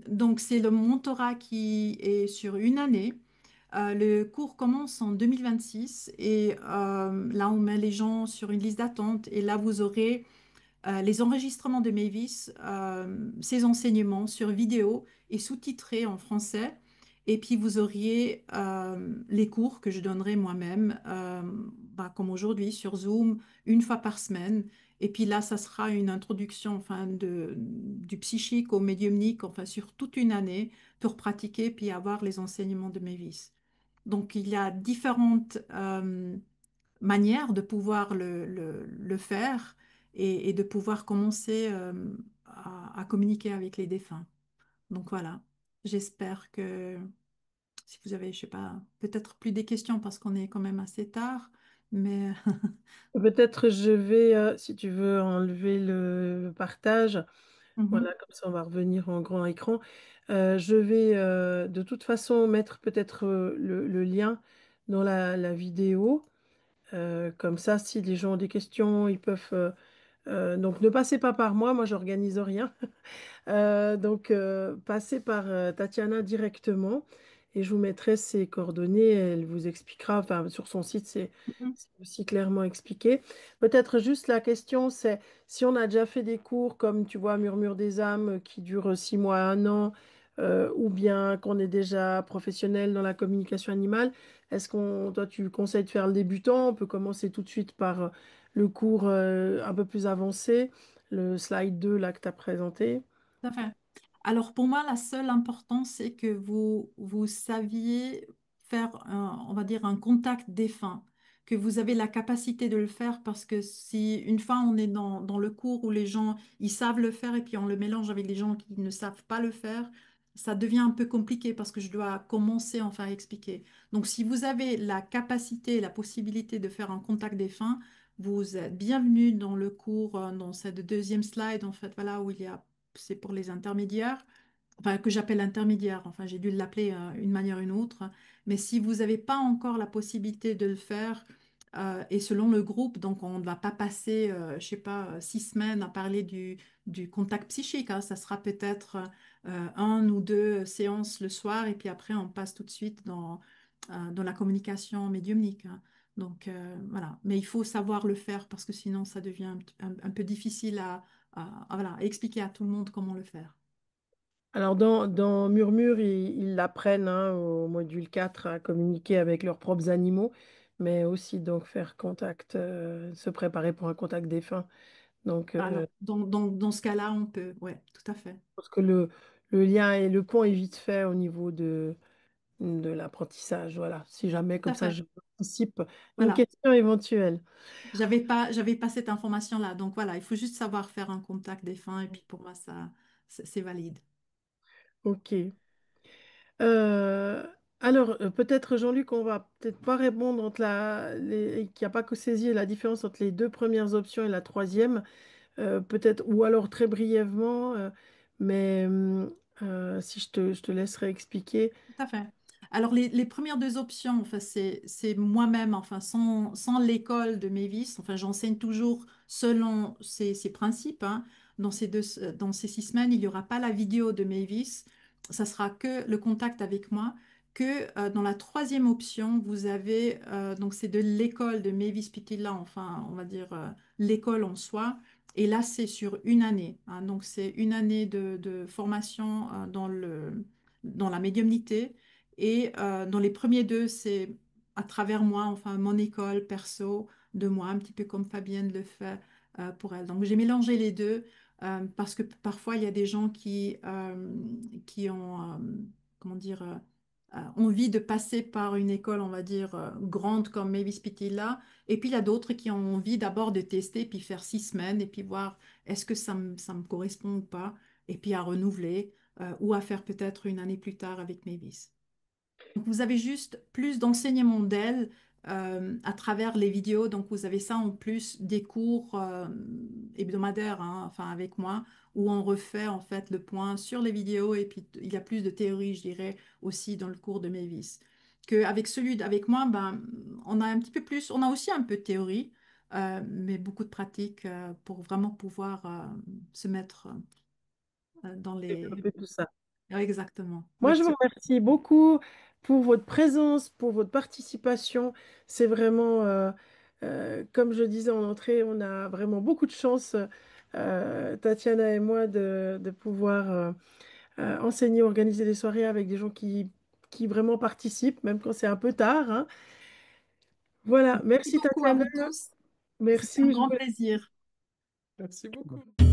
donc c'est le mentorat qui est sur une année. Le cours commence en 2026 et là, on met les gens sur une liste d'attente et là, vous aurez les enregistrements de Mavis, ses enseignements sur vidéo et sous-titrés en français. Et puis, vous auriez les cours que je donnerai moi-même, comme aujourd'hui, sur Zoom, une fois par semaine. Et puis là, ça sera une introduction enfin, du psychique au médiumnique, enfin, sur toute une année pour pratiquer puis avoir les enseignements de Mavis. Donc, il y a différentes manière de pouvoir le faire et de pouvoir commencer à communiquer avec les défunts. Donc voilà, j'espère que si vous avez, je sais pas, peut-être plus des questions parce qu'on est quand même assez tard, mais Peut-être je vais, si tu veux, enlever le partage. Mhm, Voilà, comme ça on va revenir en grand écran. Je vais de toute façon mettre peut-être le lien dans la vidéo. Comme ça, si les gens ont des questions, ils peuvent... donc ne passez pas par moi, moi j'organise rien. Passez par Tatiana directement et je vous mettrai ses coordonnées. Elle vous expliquera, enfin, sur son site, mhm. c'est aussi clairement expliqué. Peut-être juste la question, c'est si on a déjà fait des cours comme tu vois, Murmure des âmes qui durent 6 mois, un an, ou bien qu'on est déjà professionnel dans la communication animale, toi, tu conseilles de faire le débutant? On peut commencer tout de suite par le cours un peu plus avancé, le slide 2 là que tu as présenté. Tout à fait. Alors pour moi, la seule importance, c'est que vous saviez faire, on va dire, un contact défunt, que vous avez la capacité de le faire parce que si une fois on est dans le cours où les gens, ils savent le faire et puis on le mélange avec des gens qui ne savent pas le faire, ça devient un peu compliqué parce que je dois commencer enfin à expliquer. Donc si vous avez la capacité, la possibilité de faire un contact défunt, vous êtes bienvenue dans le cours, dans cette deuxième slide, en fait, voilà, où il y a c'est pour les intermédiaires, enfin que j'appelle intermédiaire, enfin j'ai dû l'appeler une manière ou une autre, mais si vous n'avez pas encore la possibilité de le faire, et selon le groupe, donc on ne va pas passer, je sais pas, 6 semaines à parler du contact psychique, hein, ça sera peut-être un ou deux séances le soir, et puis après on passe tout de suite dans la communication médiumnique, hein. Donc voilà, mais il faut savoir le faire parce que sinon ça devient un peu difficile voilà, à expliquer à tout le monde comment le faire. Alors, dans Murmure, ils l'apprennent hein, au module 4 à communiquer avec leurs propres animaux, mais aussi donc faire contact, se préparer pour un contact défunt. Donc, Voilà. Dans ce cas-là, on peut, ouais, tout à fait. je pense que le lien et le pont est vite fait au niveau de l'apprentissage. Voilà, si jamais, Tout comme à ça, fait. je participe. Une Voilà. question éventuelle. J'avais pas cette information-là. Donc voilà, il faut juste savoir faire un contact des fins et puis pour moi, ça, c'est valide. OK. Euh, alors, peut-être, Jean-Luc, on va peut-être pas répondre qu'il n'y a pas que saisi la différence entre les deux premières options et la troisième. Peut-être, ou alors très brièvement, mais si je te laisserai expliquer. Tout à fait. Alors, les premières deux options, enfin, c'est moi-même, enfin, sans l'école de Mévis, enfin, j'enseigne toujours selon ces principes, hein. Dans ces 6 semaines, il n'y aura pas la vidéo de Mévis, ça sera que le contact avec moi. Que dans la troisième option, vous avez, donc c'est de l'école de Mavis Pitilla, enfin, on va dire l'école en soi. Et là, c'est sur une année, hein. Donc, c'est une année de formation dans la médiumnité. Et dans les premiers deux, c'est à travers moi, enfin mon école perso de moi, un petit peu comme Fabienne le fait pour elle. Donc j'ai mélangé les deux parce que parfois il y a des gens qui ont, comment dire, envie de passer par une école, on va dire, grande comme Mavis Pitilla, et puis il y a d'autres qui ont envie d'abord de tester, puis faire 6 semaines, et puis voir est-ce que ça me correspond ou pas, et puis à renouveler ou à faire peut-être une année plus tard avec Mavis. Donc, vous avez juste plus d'enseignement d'elle à travers les vidéos. Donc, vous avez ça en plus des cours hebdomadaires, hein, enfin avec moi, où on refait en fait le point sur les vidéos. Et puis, il y a plus de théorie, je dirais, aussi dans le cours de Mavis. Qu'avec celui avec moi, ben, on a un petit peu plus, on a aussi un peu de théorie, mais beaucoup de pratique pour vraiment pouvoir se mettre dans les... Développer tout ça. Exactement. Moi, Oui, je vous remercie beaucoup pour votre présence, pour votre participation. C'est vraiment, comme je disais en entrée, on a vraiment beaucoup de chance, Tatiana et moi, de pouvoir enseigner, organiser des soirées avec des gens qui vraiment participent, même quand c'est un peu tard, hein. Voilà, merci merci beaucoup à Tatiana, vous tous. C'était un merci. grand plaisir. Merci beaucoup.